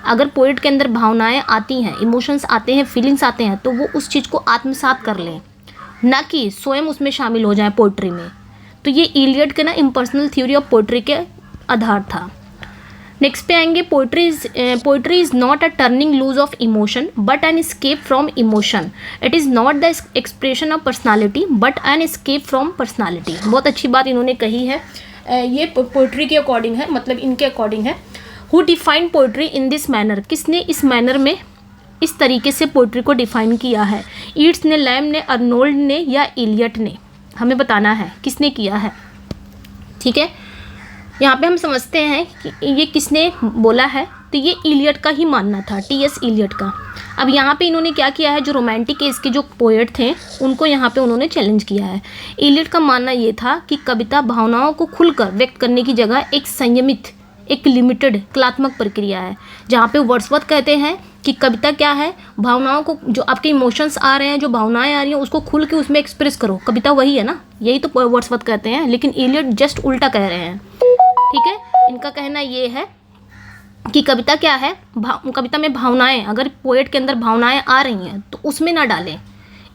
A: अगर पोएट के अंदर भावनाएं आती हैं, इमोशंस आते हैं, फीलिंग्स आते हैं, तो वो उस चीज़ को आत्मसात कर लें, ना कि स्वयं उसमें शामिल हो जाए पोइट्री में। तो ये इलियट के ना इम्पर्सनल थ्योरी ऑफ पोइट्री के आधार था। नेक्स्ट पे आएंगे, poetry is not a turning loose of emotion but an escape from emotion. It is not the expression of personality but an escape from personality. बहुत अच्छी बात इन्होंने कही है। ये पोइट्री के अकॉर्डिंग है, मतलब इनके अकॉर्डिंग है। Who define poetry in this manner, किसने इस मैनर में, इस तरीके से पोइट्री को डिफाइन किया है? ईट्स ने, लैम ने, अर्नोल्ड ने या इलियट ने? हमें बताना है किसने किया है, ठीक है। यहाँ पे हम समझते हैं कि ये किसने बोला है, तो ये इलियट का ही मानना था, टी.एस. इलियट का। अब यहाँ पे इन्होंने क्या किया है, जो रोमांटिक एज के जो पोएट थे उनको यहाँ पे उन्होंने चैलेंज किया है। इलियट का मानना ये था कि कविता भावनाओं को खुलकर व्यक्त करने की जगह एक संयमित, एक लिमिटेड कलात्मक प्रक्रिया है, जहाँ पे वर्ड्सवर्थ कहते हैं कि कविता क्या है, भावनाओं को, जो आपके इमोशंस आ रहे हैं, जो भावनाएं आ रही हैं, उसको खुल के उसमें एक्सप्रेस करो। कविता वही है ना, यही तो वर्ड्सवर्थ कहते हैं, लेकिन इलियट जस्ट उल्टा कह रहे हैं, ठीक है। इनका कहना ये है कि कविता क्या है, कविता में भावनाएं, अगर पोएट के अंदर भावनाएं आ रही हैं तो उसमें ना डालें,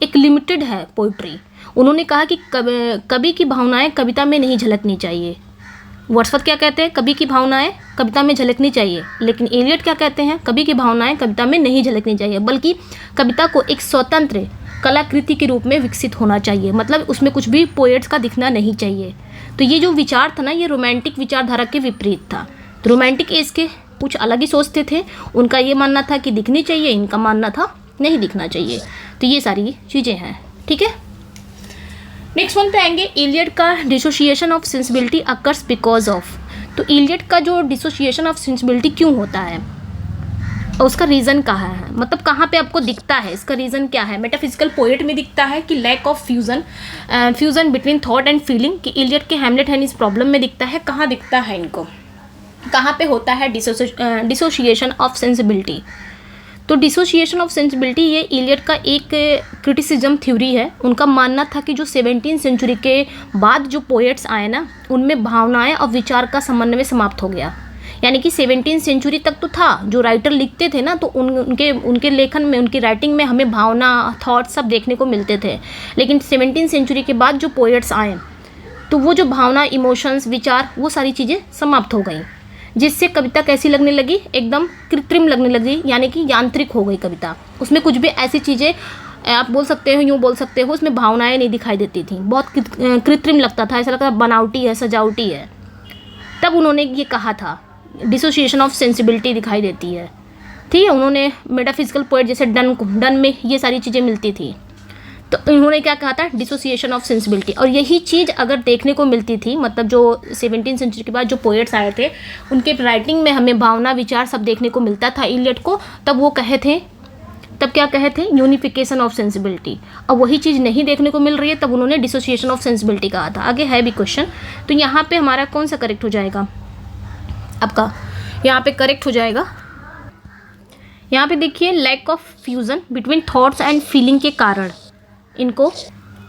A: एक लिमिटेड है पोइट्री, उन्होंने कहा कि कवि की भावनाएं कविता में नहीं झलकनी चाहिए। वर्ड्सवर्थ क्या कहते हैं, कवि की भावनाएं कविता में झलकनी चाहिए, लेकिन एलियट क्या कहते हैं, कवि की भावनाएं कविता में नहीं झलकनी चाहिए, बल्कि कविता को एक स्वतंत्र कलाकृति के रूप में विकसित होना चाहिए। मतलब उसमें कुछ भी पोएट्स का दिखना नहीं चाहिए। तो ये जो विचार था ना, ये रोमांटिक विचारधारा के विपरीत था। तो रोमांटिक एज के कुछ अलग ही सोचते थे, उनका ये मानना था कि दिखनी चाहिए, इनका मानना था नहीं दिखना चाहिए। तो ये सारी चीज़ें हैं, ठीक है। नेक्स्ट वन पे आएंगे, इलियट का dissociation of sensibility occurs because of. तो इलियट का जो डिसोसिएशन ऑफ सेंसिबिलिटी क्यों होता है और उसका रीज़न कहाँ है, मतलब कहाँ पे आपको दिखता है, इसका रीज़न क्या है। मेटाफिजिकल पोएट में दिखता है कि lack of fusion between thought and feeling, कि इलियट के हैमलेट एंड इस प्रॉब्लम में दिखता है। कहाँ दिखता है इनको, कहाँ पे होता है डिसोसिएशन ऑफ सेंसिबिलिटी। तो डिसोसिएशन ऑफ सेंसिबिलिटी ये इलियट का एक क्रिटिसिज्म थ्योरी है। उनका मानना था कि जो 17वीं सेंचुरी के बाद जो पोएट्स आए ना, उनमें भावनाएं और विचार का समन्वय समाप्त हो गया। यानी कि 17वीं सेंचुरी तक तो था, जो राइटर लिखते थे ना, तो उनके लेखन में, उनकी राइटिंग में हमें भावना, थॉट्स सब देखने को मिलते थे। लेकिन 17वीं सेंचुरी के बाद जो पोएट्स आए, तो वो जो भावना, इमोशंस, विचार, वो सारी चीज़ें समाप्त हो गई, जिससे कविता कैसी लगने लगी, एकदम कृत्रिम लगने लगी, यानी कि यांत्रिक हो गई कविता। उसमें कुछ भी ऐसी चीज़ें आप बोल सकते हो, यूँ बोल सकते हो, उसमें भावनाएं नहीं दिखाई देती थी, बहुत कृत्रिम लगता था, ऐसा लगता था बनावटी है, सजावटी है। तब उन्होंने ये कहा था डिसोसिएशन ऑफ सेंसिबिलिटी दिखाई देती है, ठीक है। उन्होंने मेटाफिजिकल पोएट जैसे डन में ये सारी चीज़ें मिलती थी, तो उन्होंने क्या कहा था, डिसोसिएशन ऑफ सेंसिबिलिटी। और यही चीज़ अगर देखने को मिलती थी, मतलब जो 17वीं सेंचुरी के बाद जो पोएट्स आए थे, उनके राइटिंग में हमें भावना, विचार सब देखने को मिलता था इलियट को, तब वो कहे थे, तब क्या कहे थे, यूनिफिकेशन ऑफ सेंसिबिलिटी। अब वही चीज़ नहीं देखने को मिल रही है, तब उन्होंने डिसोसिएशन ऑफ सेंसिबिलिटी कहा था। आगे है भी क्वेश्चन, तो यहाँ पे हमारा कौन सा करेक्ट हो जाएगा, आपका यहाँ पे करेक्ट हो जाएगा, यहाँ पे देखिए, lack of fusion between thoughts and feeling के कारण इनको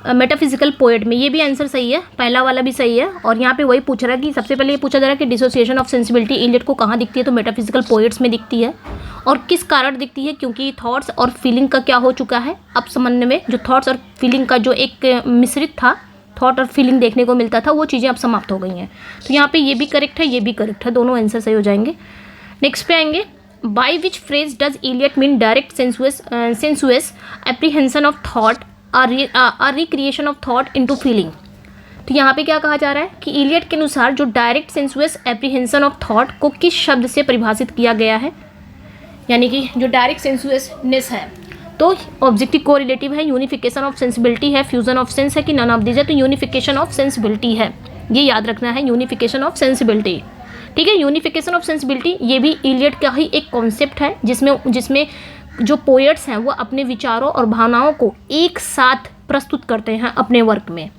A: मेटाफिजिकल पोएट में, ये भी आंसर सही है, पहला वाला भी सही है। और यहाँ पे वही पूछ रहा है कि सबसे पहले ये पूछा जा रहा है कि डिसोसिएशन ऑफ सेंसिबिलिटी इलियट को कहाँ दिखती है, तो मेटाफिजिकल पोएट्स में दिखती है। और किस कारण दिखती है, क्योंकि थॉट्स और फीलिंग का क्या हो चुका है, अब समन्वय में जो थॉट्स और फीलिंग का जो एक मिश्रित था, थॉट और फीलिंग देखने को मिलता था, वो चीज़ें अब समाप्त हो गई हैं। तो यहाँ पे ये भी करेक्ट है, ये भी करेक्ट है, दोनों आंसर सही हो जाएंगे। नेक्स्ट पे आएंगे, by which phrase does Eliot mean direct sensuous apprehension of thought और recreation of thought into feeling. तो यहाँ पे क्या कहा जा रहा है कि इलियट के अनुसार जो direct sensuous apprehension of thought को किस शब्द से परिभाषित किया गया है, यानी कि जो डायरेक्ट सेंसुअसनेस है, तो ऑब्जेक्टिव कोरिलेटिव है, यूनिफिकेशन ऑफ सेंसिबिलिटी है, फ्यूजन ऑफ सेंस है कि नन ऑफ दीज है, तो यूनिफिकेशन ऑफ सेंसिबिलिटी है, ये याद रखना है, यूनिफिकेशन ऑफ सेंसिबिलिटी, ठीक है। यूनिफिकेशन ऑफ सेंसिबिलिटी ये भी इलियट का ही एक कॉन्सेप्ट है, जिसमें जो पोएट्स हैं वो अपने विचारों और भावनाओं को एक साथ प्रस्तुत करते हैं अपने वर्क में।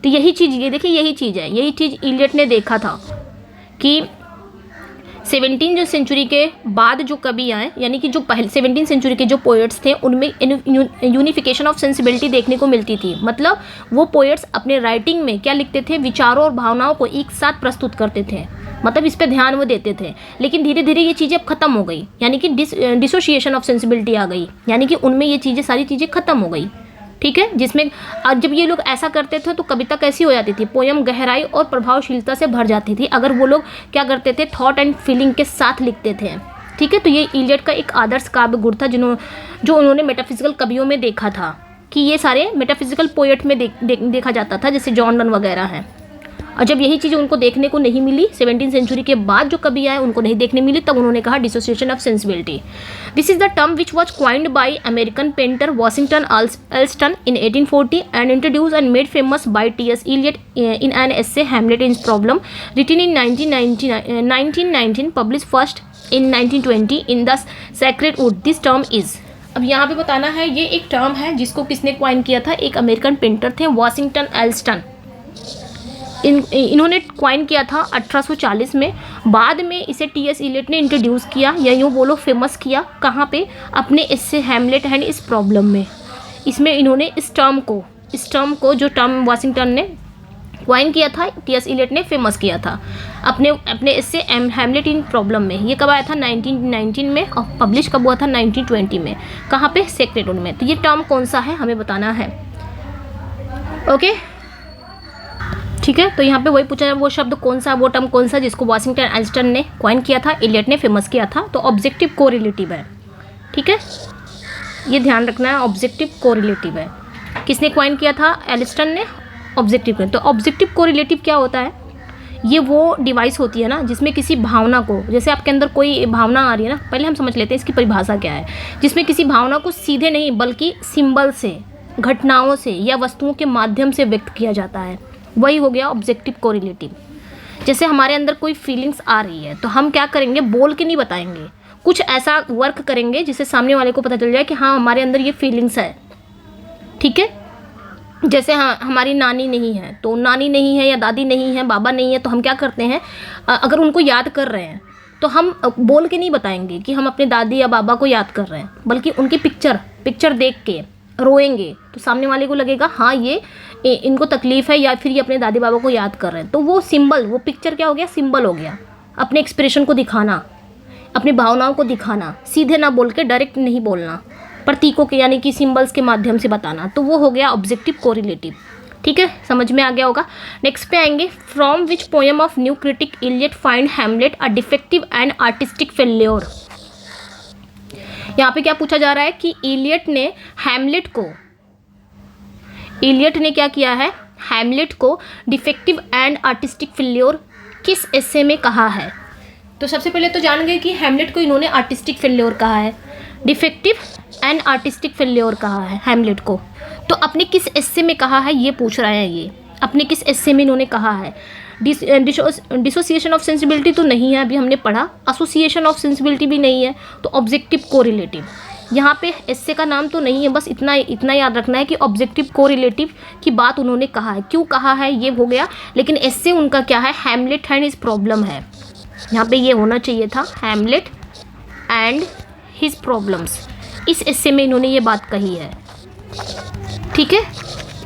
A: तो यही चीज़, ये देखिए, यही चीज़ है, यही चीज़ इलियट ने देखा था कि 17वीं सेंचुरी के बाद जो कवि आए, यानी कि जो पहले 17वीं सेंचुरी के जो पोएट्स थे, उनमें यूनिफिकेशन ऑफ सेंसिबिलिटी देखने को मिलती थी। मतलब वो पोएट्स अपने राइटिंग में क्या लिखते थे, विचारों और भावनाओं को एक साथ प्रस्तुत करते थे, मतलब इस पे ध्यान वो देते थे। लेकिन धीरे धीरे ये चीज़ें अब ख़त्म हो गई, यानी कि डिसोसिएशन ऑफ सेंसिबिलिटी आ गई, यानी कि उनमें ये चीज़ें, सारी चीज़ें ख़त्म हो गई, ठीक है। जिसमें जब ये लोग ऐसा करते थे तो कविता कैसी हो जाती थी, पोयम गहराई और प्रभावशीलता से भर जाती थी, अगर वो लोग क्या करते थे, थॉट एंड फीलिंग के साथ लिखते थे, ठीक है। तो ये इलियट का एक आदर्श काव्य गुण था, जो उन्होंने मेटाफिजिकल कवियों में देखा था कि ये सारे मेटाफिजिकल पोएट में देखा जाता था, जैसे जॉन डन वगैरह हैं। और जब यही चीज़ उनको देखने को नहीं मिली, 17वीं सेंचुरी के बाद जो कवि आए उनको नहीं देखने मिली, तब उन्होंने कहा dissociation of sensibility. This is the term which was coined by American painter Washington Allston in 1840 and introduce and made famous by T.S. Eliot in an essay Hamlet in Problem written in 1919, published first in 1920 in the Sacred Wood. This term is, अब यहाँ पे बताना है, ये एक term है जिसको किसने क्वाइन किया था, एक अमेरिकन पेंटर थे वॉशिंगटन एल्स्टन। इन्होंने क्वाइन किया था 1840 में। बाद में इसे T.S. Eliot ने इंट्रोड्यूस किया, या यूँ बोलो फेमस किया, कहाँ पे, अपने इससे हैमलेट एंड इस प्रॉब्लम में। इसमें इन्होंने इस टर्म को जो टर्म वॉशिंगटन ने क्वाइन किया था, T.S. Eliot ने फेमस किया था अपने इससे हैमलेट इन प्रॉब्लम में। ये कब आया था, 1919 में, और पब्लिश कब हुआ था, 1920 में। कहाँ पे, सेक्रेड वुड में। तो ये टर्म कौन सा है हमें बताना है। ओके, ठीक है। तो यहाँ पे वही पूछा है, वो शब्द कौन सा, वो टर्म कौन सा जिसको वाशिंगटन आइंस्टाइन ने कॉइन किया था, एलियट ने फेमस किया था। तो ऑब्जेक्टिव कोरिलेटिव है, ठीक है, ये ध्यान रखना है, ऑब्जेक्टिव कोरिलेटिव है। किसने कॉइन किया था? आइंस्टाइन ने ऑब्जेक्टिव। तो ऑब्जेक्टिव कोरिलेटिव क्या होता है? ये वो डिवाइस होती है ना जिसमें किसी भावना को, जैसे आपके अंदर कोई भावना आ रही है ना, पहले हम समझ लेते हैं इसकी परिभाषा क्या है। जिसमें किसी भावना को सीधे नहीं बल्कि सिंबल से, घटनाओं से या वस्तुओं के माध्यम से व्यक्त किया जाता है, वही हो गया ऑब्जेक्टिव कोरिलेटिव। जैसे हमारे अंदर कोई फीलिंग्स आ रही है तो हम क्या करेंगे, बोल के नहीं बताएंगे, कुछ ऐसा वर्क करेंगे जिससे सामने वाले को पता चल जाए कि हाँ हमारे अंदर ये फीलिंग्स है, ठीक है। जैसे हाँ हमारी नानी नहीं है, तो नानी नहीं है या दादी नहीं है, बाबा नहीं है, तो हम क्या करते हैं, अगर उनको याद कर रहे हैं तो हम बोल के नहीं बताएंगे कि हम अपने दादी या बाबा को याद कर रहे हैं, बल्कि उनकी पिक्चर देख के रोएंगे तो सामने वाले को लगेगा हाँ ये इनको तकलीफ़ है या फिर ये अपने दादी बाबा को याद कर रहे हैं। तो वो सिंबल, वो पिक्चर क्या हो गया, सिंबल हो गया। अपने एक्सप्रेशन को दिखाना, अपनी भावनाओं को दिखाना, सीधे ना बोल के, डायरेक्ट नहीं बोलना, प्रतीकों के यानी कि सिंबल्स के माध्यम से बताना, तो वो हो गया ऑब्जेक्टिव कोरिलेटिव, ठीक है, समझ में आ गया होगा। नेक्स्ट पे आएंगे, from which poem of new critic Eliot find Hamlet a defective and artistic failure. यहाँ पे क्या पूछा जा रहा है कि इलियट ने क्या किया है, हैमलेट को डिफेक्टिव एंड आर्टिस्टिक फेल्योर किस एस्से में कहा है। तो सबसे पहले तो जान गए कि हैमलेट को इन्होंने आर्टिस्टिक फेल्योर कहा है, डिफेक्टिव एंड आर्टिस्टिक फेल्योर कहा है हैमलेट को। तो अपने किस एस्से में कहा है ये पूछ रहा है, ये अपने किस एस्से में इन्होंने कहा है। डिसोसिएशन ऑफ सेंसिबिलिटी तो नहीं है, अभी हमने पढ़ा, एसोसिएशन ऑफ सेंसिबिलिटी भी नहीं है, तो ऑब्जेक्टिव कोरिलेटिव। यहाँ पे एस्से का नाम तो नहीं है, बस इतना याद रखना है कि ऑब्जेक्टिव कोरिलेटिव की बात उन्होंने कहा है, क्यों कहा है ये हो गया, लेकिन एस्से उनका क्या है, हैमलेट एंड हिज प्रॉब्लम है। यहाँ पे ये होना चाहिए था, हैमलेट एंड हिज प्रॉब्लम्स, इस एस्से में इन्होंने ये बात कही है, ठीक है,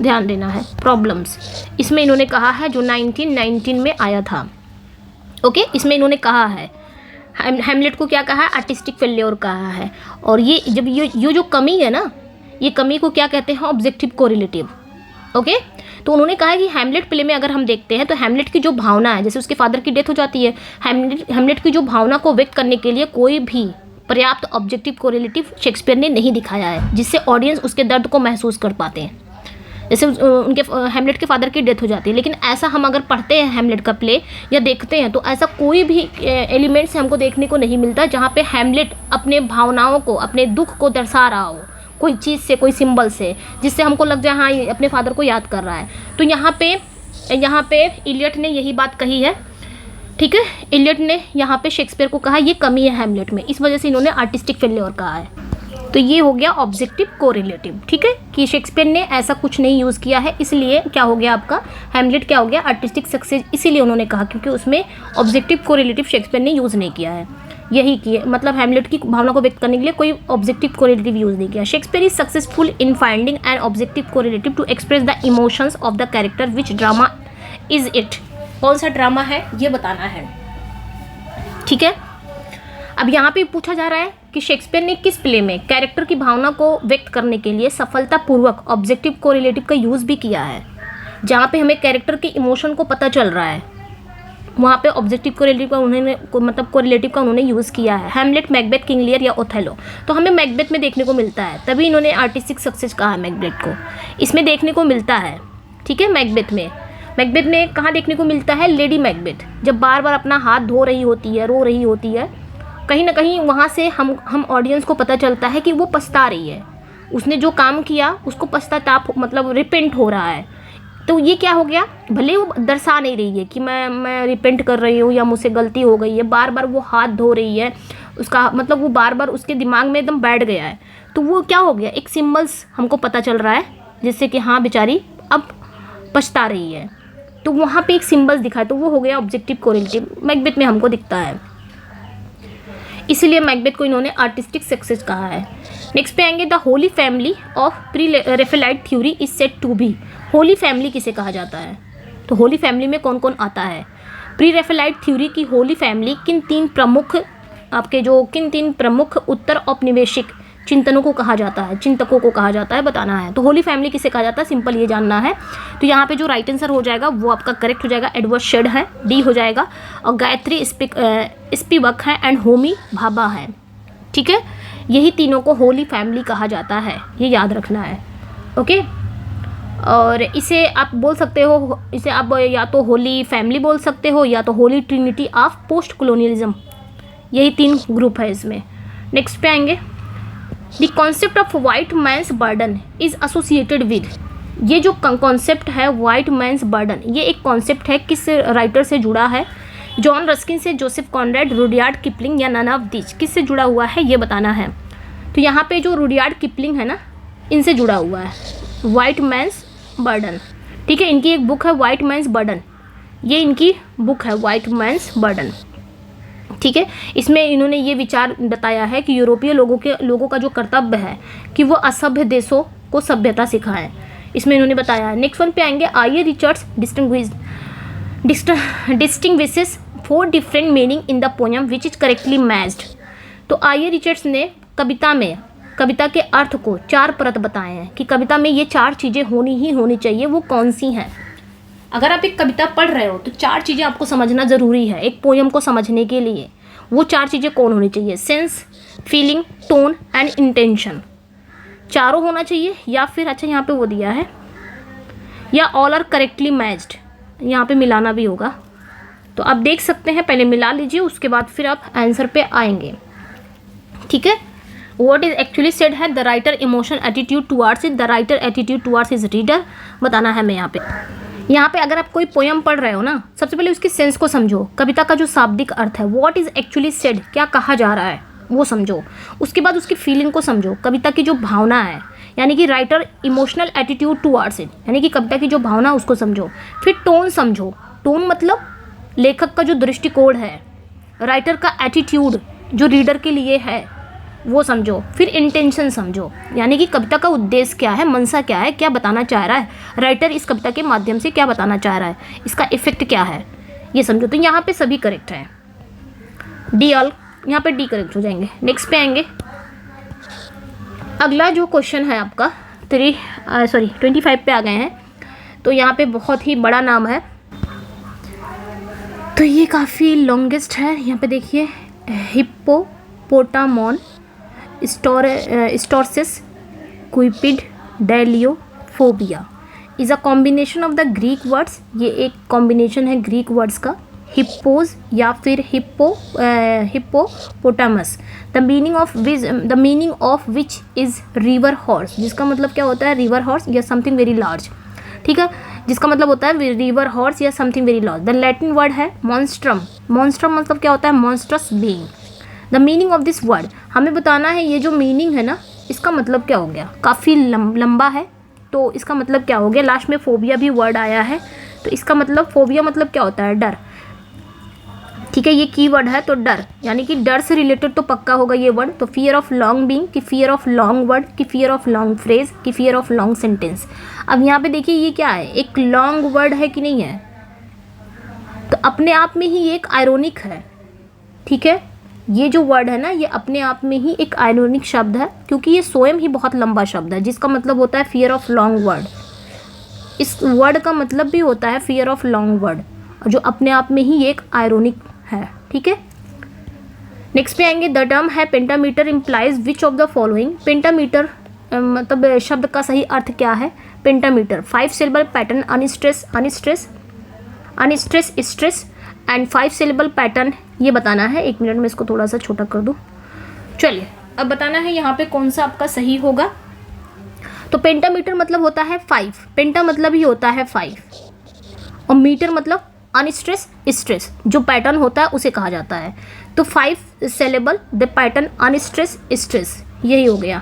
A: ध्यान देना है, प्रॉब्लम्स इसमें इन्होंने कहा है जो 1919 में आया था। ओके, इसमें इन्होंने कहा है हैमलेट को क्या कहा है, आर्टिस्टिक फेल्योर कहा है। और ये जब ये जो कमी है ना, ये कमी को क्या कहते हैं, ऑब्जेक्टिव कोरिलेटिव। ओके, तो उन्होंने कहा है कि हैमलेट प्ले में अगर हम देखते हैं तो हैमलेट की जो भावना है, जैसे उसके फादर की डेथ हो जाती है, हैमलेट की जो भावना को व्यक्त करने के लिए कोई भी पर्याप्त ऑब्जेक्टिव कोरिलेटिव शेक्सपियर ने नहीं दिखाया है, जिससे ऑडियंस उसके दर्द को महसूस कर पाते हैं। जैसे उनके हैमलेट के फादर की डेथ हो जाती है, लेकिन ऐसा हम अगर पढ़ते हैं हैमलेट का प्ले या देखते हैं तो ऐसा कोई भी एलिमेंट्स हमको देखने को नहीं मिलता जहाँ पे हैमलेट अपने भावनाओं को, अपने दुख को दर्शा रहा हो कोई चीज़ से, कोई सिंबल से, जिससे हमको लग जाए हाँ ये अपने फादर को याद कर रहा है। तो यहाँ पे इलियट ने यही बात कही है, ठीक है। इलियट ने यहाँ पे शेक्सपियर को कहा ये कमी है हैमलेट में, इस वजह से इन्होंने आर्टिस्टिक फेल्योर कहा है। तो ये हो गया ऑब्जेक्टिव कोरिलेटिव, ठीक है, कि शेक्सपियर ने ऐसा कुछ नहीं यूज़ किया है, इसलिए क्या हो गया आपका हैमलेट क्या हो गया, आर्टिस्टिक सक्सेस, इसीलिए उन्होंने कहा क्योंकि उसमें ऑब्जेक्टिव कोरिलेटिव शेक्सपियर ने यूज़ नहीं किया है। यही किए, मतलब हैमलेट की भावना को व्यक्त करने के लिए कोई ऑब्जेक्टिव कोरिलेटिव यूज़ नहीं किया। Shakespeare is successful in finding an objective correlative to express the emotions of the character which drama is it. कौन सा ड्रामा है ये बताना है, ठीक है। अब यहाँ पे पूछा जा रहा है कि शेक्सपियर ने किस प्ले में कैरेक्टर की भावना को व्यक्त करने के लिए सफलतापूर्वक ऑब्जेक्टिव कोरिलेटिव का यूज़ भी किया है। जहाँ पे हमें कैरेक्टर के इमोशन को पता चल रहा है वहाँ पे ऑब्जेक्टिव कोरिलेटिव का कोरिलेटिव का उन्होंने यूज़ किया है। हैमलेट, मैकबेथ, किंग लियर या ओथेलो, तो हमें मैकबेथ में देखने को मिलता है, तभी इन्होंने आर्टिस्टिक सक्सेस कहा है मैकबेथ को, इसमें देखने को मिलता है, ठीक है। मैकबेथ में कहाँ देखने को मिलता है, लेडी मैकबेथ जब बार बार अपना हाथ धो रही होती है, रो रही होती है, कहीं ना कहीं वहाँ से हम ऑडियंस को पता चलता है कि वो पछता रही है, उसने जो काम किया उसको पश्चाताप, मतलब रिपेंट हो रहा है। तो ये क्या हो गया, भले वो दर्शा नहीं रही है कि मैं रिपेंट कर रही हूँ या मुझसे गलती हो गई है, बार बार वो हाथ धो रही है, उसका मतलब वो बार बार उसके दिमाग में एकदम बैठ गया है, तो वो क्या हो गया, एक सिम्बल्स हमको पता चल रहा है जिससे कि हाँ बेचारी अब पछता रही है, तो वहाँ पे एक सिम्बल्स दिखाए, तो वो हो गया ऑब्जेक्टिव कोरिलेटिव, मैकबेथ में हमको दिखता है, इसीलिए मैकबेथ को इन्होंने आर्टिस्टिक सक्सेस कहा है। नेक्स्ट पे आएंगे, the holy family of pre Raphaelite theory is said to be. Holy family किसे कहा जाता है, तो होली फैमिली में कौन कौन आता है। प्री रेफेलाइट थ्योरी की होली फैमिली किन तीन प्रमुख उत्तर औपनिवेशिक चिंतनों को कहा जाता है, चिंतकों को कहा जाता है, बताना है। तो होली फैमिली किसे कहा जाता है, सिंपल ये जानना है। तो यहाँ पे जो राइट आंसर हो जाएगा वो आपका करेक्ट हो जाएगा, एडवर्ड शेड है, डी हो जाएगा। और गायत्री स्पिवक है एंड होमी भाभा है, ठीक है। यही तीनों को होली फैमिली कहा जाता है, ये याद रखना है, ओके। और इसे आप बोल सकते हो, इसे आप या तो होली फैमिली बोल सकते हो या तो holy trinity of post colonialism, यही 3 ग्रुप है इसमें। नेक्स्ट पे आएंगे, the concept of white man's burden is associated with, ये जो कॉन्सेप्ट है वाइट मैंस बर्डन, ये एक कॉन्सेप्ट है, किस राइटर से जुड़ा है, जॉन रस्किन से, जोसेफ कॉनरेड, रुडयार्ड किपलिंग या नन ऑफ दिस, किससे जुड़ा हुआ है ये बताना है। तो यहाँ पे जो रुडयार्ड किपलिंग है ना, इनसे जुड़ा हुआ है, वाइट मैंस बर्डन, ठीक है। इनकी एक बुक है वाइट मैंस बर्डन, ये इनकी बुक है वाइट मैंस बर्डन, ठीक है। इसमें इन्होंने ये विचार बताया है कि यूरोपीय लोगों का जो कर्तव्य है कि वो असभ्य देशों को सभ्यता सिखाएं, इसमें इन्होंने बताया है। नेक्स्ट वन पे आएंगे, आइए Richards distinguishes 4 different meaning in the poem which is correctly matched. तो आइए रिचर्ड्स ने कविता के अर्थ को 4 परत बताए हैं कि कविता में ये 4 चीज़ें होनी चाहिए, वो कौन सी हैं। अगर आप एक कविता पढ़ रहे हो तो 4 चीज़ें आपको समझना ज़रूरी है एक पोएम को समझने के लिए। वो 4 चीज़ें कौन होनी चाहिए, sense, feeling, tone and intention, चारों होना चाहिए। या फिर अच्छा यहाँ पे वो दिया है, या ऑल आर करेक्टली मैच्ड, यहाँ पे मिलाना भी होगा। तो आप देख सकते हैं, पहले मिला लीजिए, उसके बाद फिर आप आंसर पे आएंगे, ठीक है। What is actually said है, the writer emotion attitude towards it, the writer attitude towards his reader, बताना है मैं यहाँ पे अगर आप कोई पोएम पढ़ रहे हो ना, सबसे पहले उसके सेंस को समझो, कविता का जो शाब्दिक अर्थ है, व्हाट इज एक्चुअली सेड, क्या कहा जा रहा है वो समझो। उसके बाद उसकी फीलिंग को समझो, कविता की जो भावना है, यानी कि writer emotional attitude towards it, यानी कि कविता की जो भावना है उसको समझो। फिर टोन समझो, टोन मतलब लेखक का जो दृष्टिकोण है, राइटर का एटीट्यूड जो रीडर के लिए है वो समझो। फिर इंटेंशन समझो, यानी कि कविता का उद्देश्य क्या है, मंशा क्या है, क्या बताना चाह रहा है राइटर इस कविता के माध्यम से, क्या बताना चाह रहा है, इसका इफेक्ट क्या है, ये समझो। तो यहाँ पे सभी करेक्ट हैं, डी ऑल, यहाँ पे डी करेक्ट हो जाएंगे। नेक्स्ट पे आएंगे, अगला जो क्वेश्चन है आपका 25 पे आ गए हैं। तो यहाँ पे बहुत ही बड़ा नाम है, तो ये काफ़ी लॉन्गेस्ट है। यहाँ पे देखिए, hippopotomonstrosesquippedaliophobia is a combination of the Greek words, ये एक कॉम्बिनेशन है ग्रीक वर्ड्स का, हिप्पोज या फिर hippopotamus, the meaning of which is river horse, जिसका मतलब क्या होता है, रिवर हॉर्स या समथिंग वेरी लार्ज, ठीक है, जिसका मतलब होता है रिवर हॉर्स या something very large. The Latin word है मॉन्स्ट्रम, मॉन्स्ट्रम मतलब क्या होता है, monstrous being. The meaning of this word, हमें बताना है ये जो मीनिंग है ना, इसका मतलब क्या हो गया, काफ़ी लंबा है, तो इसका मतलब क्या हो गया। लास्ट में फोबिया भी वर्ड आया है, तो इसका मतलब फोबिया मतलब क्या होता है, डर, ठीक है, ये की वर्ड है, तो डर, यानी कि डर से रिलेटेड तो पक्का होगा ये वर्ड। तो फियर ऑफ लॉन्ग बीइंग, कि फियर ऑफ लॉन्ग वर्ड, कि फियर ऑफ लॉन्ग फ्रेज, कि फियर ऑफ लॉन्ग सेंटेंस। अब यहाँ पे देखिए ये क्या है, एक लॉन्ग वर्ड है कि नहीं है, तो अपने आप में ही एक आयरोनिक है, ठीक है, ये जो वर्ड है ना, ये अपने आप में ही एक आयरोनिक शब्द है, क्योंकि ये स्वयं ही बहुत लंबा शब्द है, जिसका मतलब होता है फियर ऑफ लॉन्ग वर्ड। इस वर्ड का मतलब भी होता है फियर ऑफ लॉन्ग वर्ड, जो अपने आप में ही एक आयरोनिक है, ठीक है। नेक्स्ट पे आएंगे, द टर्म है pentameter implies which of the following, pentameter मतलब शब्द का सही अर्थ क्या है, pentameter 5 syllable pattern, unstress stress and 5 syllable pattern, ये बताना है। 1 मिनट में इसको थोड़ा सा छोटा कर दूँ। चलिए अब बताना है यहाँ पे कौन सा आपका सही होगा। तो पेंटामीटर मतलब होता है 5, पेंटा मतलब ही होता है 5, और मीटर मतलब अनस्ट्रेस स्ट्रेस, जो पैटर्न होता है उसे कहा जाता है। तो 5 syllable the pattern unstress stress, यही हो गया,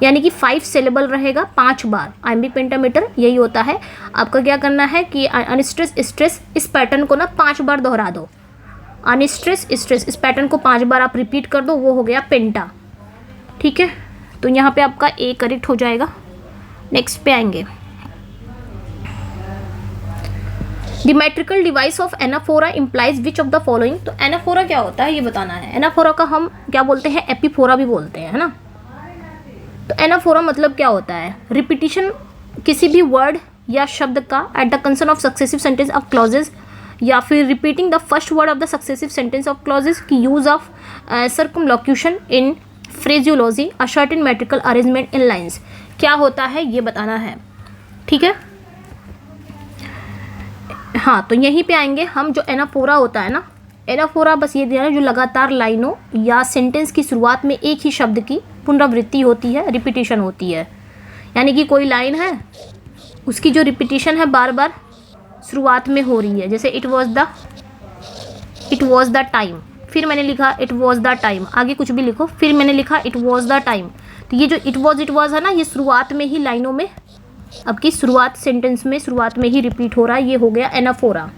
A: यानी कि 5 सिलेबल रहेगा 5 बार, आइम्बिक पेंटामीटर यही होता है। आपका क्या करना है कि अनस्ट्रेस स्ट्रेस इस पैटर्न को ना 5 बार दोहरा दो, अनस्ट्रेस स्ट्रेस इस पैटर्न को 5 बार आप रिपीट कर दो, वो हो गया पेंटा, ठीक है। तो यहाँ पे आपका ए करेक्ट हो जाएगा। नेक्स्ट पे आएंगे, the metrical device of anaphora implies which of the following. तो एनाफोरा क्या होता है ये बताना है। एनाफोरा का हम क्या बोलते हैं, एपीफोरा भी बोलते हैं, है ना, तो एनाफोरा मतलब क्या होता है? रिपीटिशन किसी भी वर्ड या शब्द का at the concern of successive sentence of clauses, या फिर repeating the first word of the successive sentence of clauses की use of circumlocution in phraseology, a certain metrical arrangement in lines. क्या होता है ये बताना है, ठीक है। हाँ, तो यहीं पे आएंगे हम। जो एनाफोरा होता है ना, एनाफोरा बस ये दिया है जो लगातार लाइनों या सेंटेंस की शुरुआत में एक ही शब्द की पुनरावृत्ति होती है, रिपीटिशन होती है। यानी कि कोई लाइन है, उसकी जो रिपीटिशन है बार बार शुरुआत में हो रही है। जैसे इट वॉज द टाइम, फिर मैंने लिखा इट वॉज द टाइम, आगे कुछ भी लिखो, फिर मैंने लिखा इट वॉज द टाइम। तो ये जो इट वॉज है ना, ये शुरुआत में ही लाइनों में, आपकी शुरुआत सेंटेंस में शुरुआत में ही रिपीट हो रहा है, ये हो गया एनाफोरा।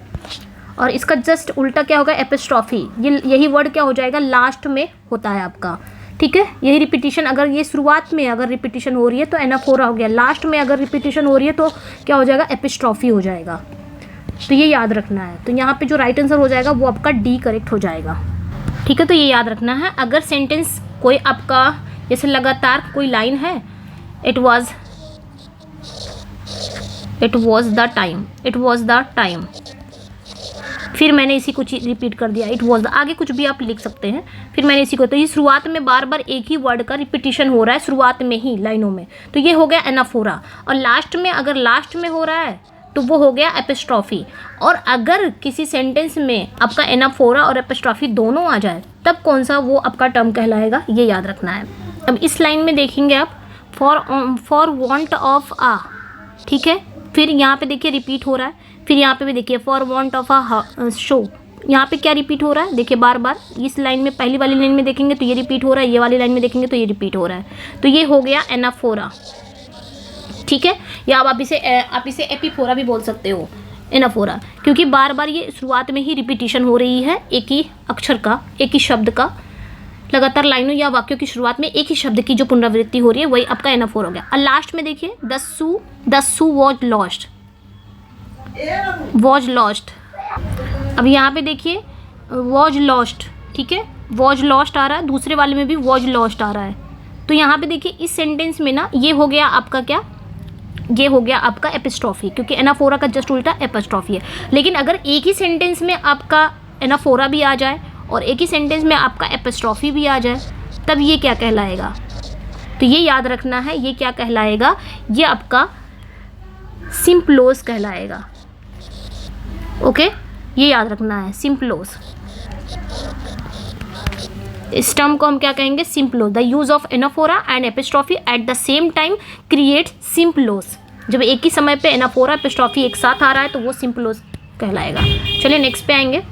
A: और इसका जस्ट उल्टा क्या होगा? एपिस्ट्रॉफी। यही वर्ड क्या हो जाएगा? लास्ट में होता है आपका, ठीक है। यही रिपीटिशन, अगर ये शुरुआत में अगर रिपीटिशन हो रही है तो एनाफोरा हो गया, लास्ट में अगर रिपीटिशन हो रही है तो क्या हो जाएगा? एपिस्ट्रॉफी हो जाएगा। तो ये याद रखना है। तो यहाँ पे जो राइट आंसर हो जाएगा वो आपका डी करेक्ट हो जाएगा, ठीक है। तो ये याद रखना है। अगर सेंटेंस कोई आपका जैसे लगातार कोई लाइन है, इट वॉज द टाइम, फिर मैंने इसी को रिपीट कर दिया, इट वॉज द, आगे कुछ भी आप लिख सकते हैं, फिर मैंने इसी को, तो ये शुरुआत में बार बार एक ही वर्ड का रिपीटिशन हो रहा है शुरुआत में ही लाइनों में, तो ये हो गया एनाफोरा। और लास्ट में, अगर लास्ट में हो रहा है तो वो हो गया एपिस्ट्रॉफी। और अगर किसी सेंटेंस में आपका एनाफोरा और एपिस्ट्रॉफी दोनों आ जाए तब कौन सा वो आपका टर्म कहलाएगा, ये याद रखना है। अब इस लाइन में देखेंगे आप, फॉर वांट ऑफ आ, ठीक है। फिर यहाँ पे देखिए रिपीट हो रहा है, फिर यहाँ पे भी देखिए for want of a show, यहाँ पे क्या रिपीट हो रहा है? देखिए बार बार इस लाइन में, पहली वाली लाइन में देखेंगे तो ये रिपीट हो रहा है, ये वाली लाइन में देखेंगे तो ये रिपीट हो रहा है, तो ये हो गया एनाफोरा, ठीक है। या आप इसे एपीफोरा भी बोल सकते हो, एनाफोरा, क्योंकि बार बार ये शुरुआत में ही रिपीटिशन हो रही है एक ही अक्षर का, एक ही शब्द का, लगातार लाइनों या वाक्यों की शुरुआत में एक ही शब्द की जो पुनरावृत्ति हो रही है वही आपका एनाफोर हो गया। और लास्ट में देखिए द सू वॉज लॉस्ट। अब यहाँ पे देखिए वॉज लॉस्ट, ठीक है, वॉज लॉस्ट आ रहा है, दूसरे वाले में भी वॉज लॉस्ट आ रहा है। तो यहाँ पे देखिए इस सेंटेंस में ना ये हो गया आपका क्या, ये हो गया आपका एपिस्ट्रॉफी, क्योंकि एनाफोरा का जस्ट उल्टा एपिस्ट्रॉफी है। लेकिन अगर एक ही सेंटेंस में आपका एनाफोरा भी आ जाए और एक ही सेंटेंस में आपका एपिस्ट्रॉफी भी आ जाए तब ये क्या कहलाएगा? तो ये याद रखना है, ये क्या कहलाएगा? ये आपका सिंप्लोज कहलाएगा। ओके, ये याद रखना है, सिंप्लोज। इस टर्म को हम क्या कहेंगे? Symploce. The use of anaphora and epistrophe at the same time create symploce. जब एक ही समय पे एनाफोरा एपिस्ट्रॉफी एक साथ आ रहा है तो वो सिंप्लोज कहलाएगा। चलिए नेक्स्ट पे आएंगे।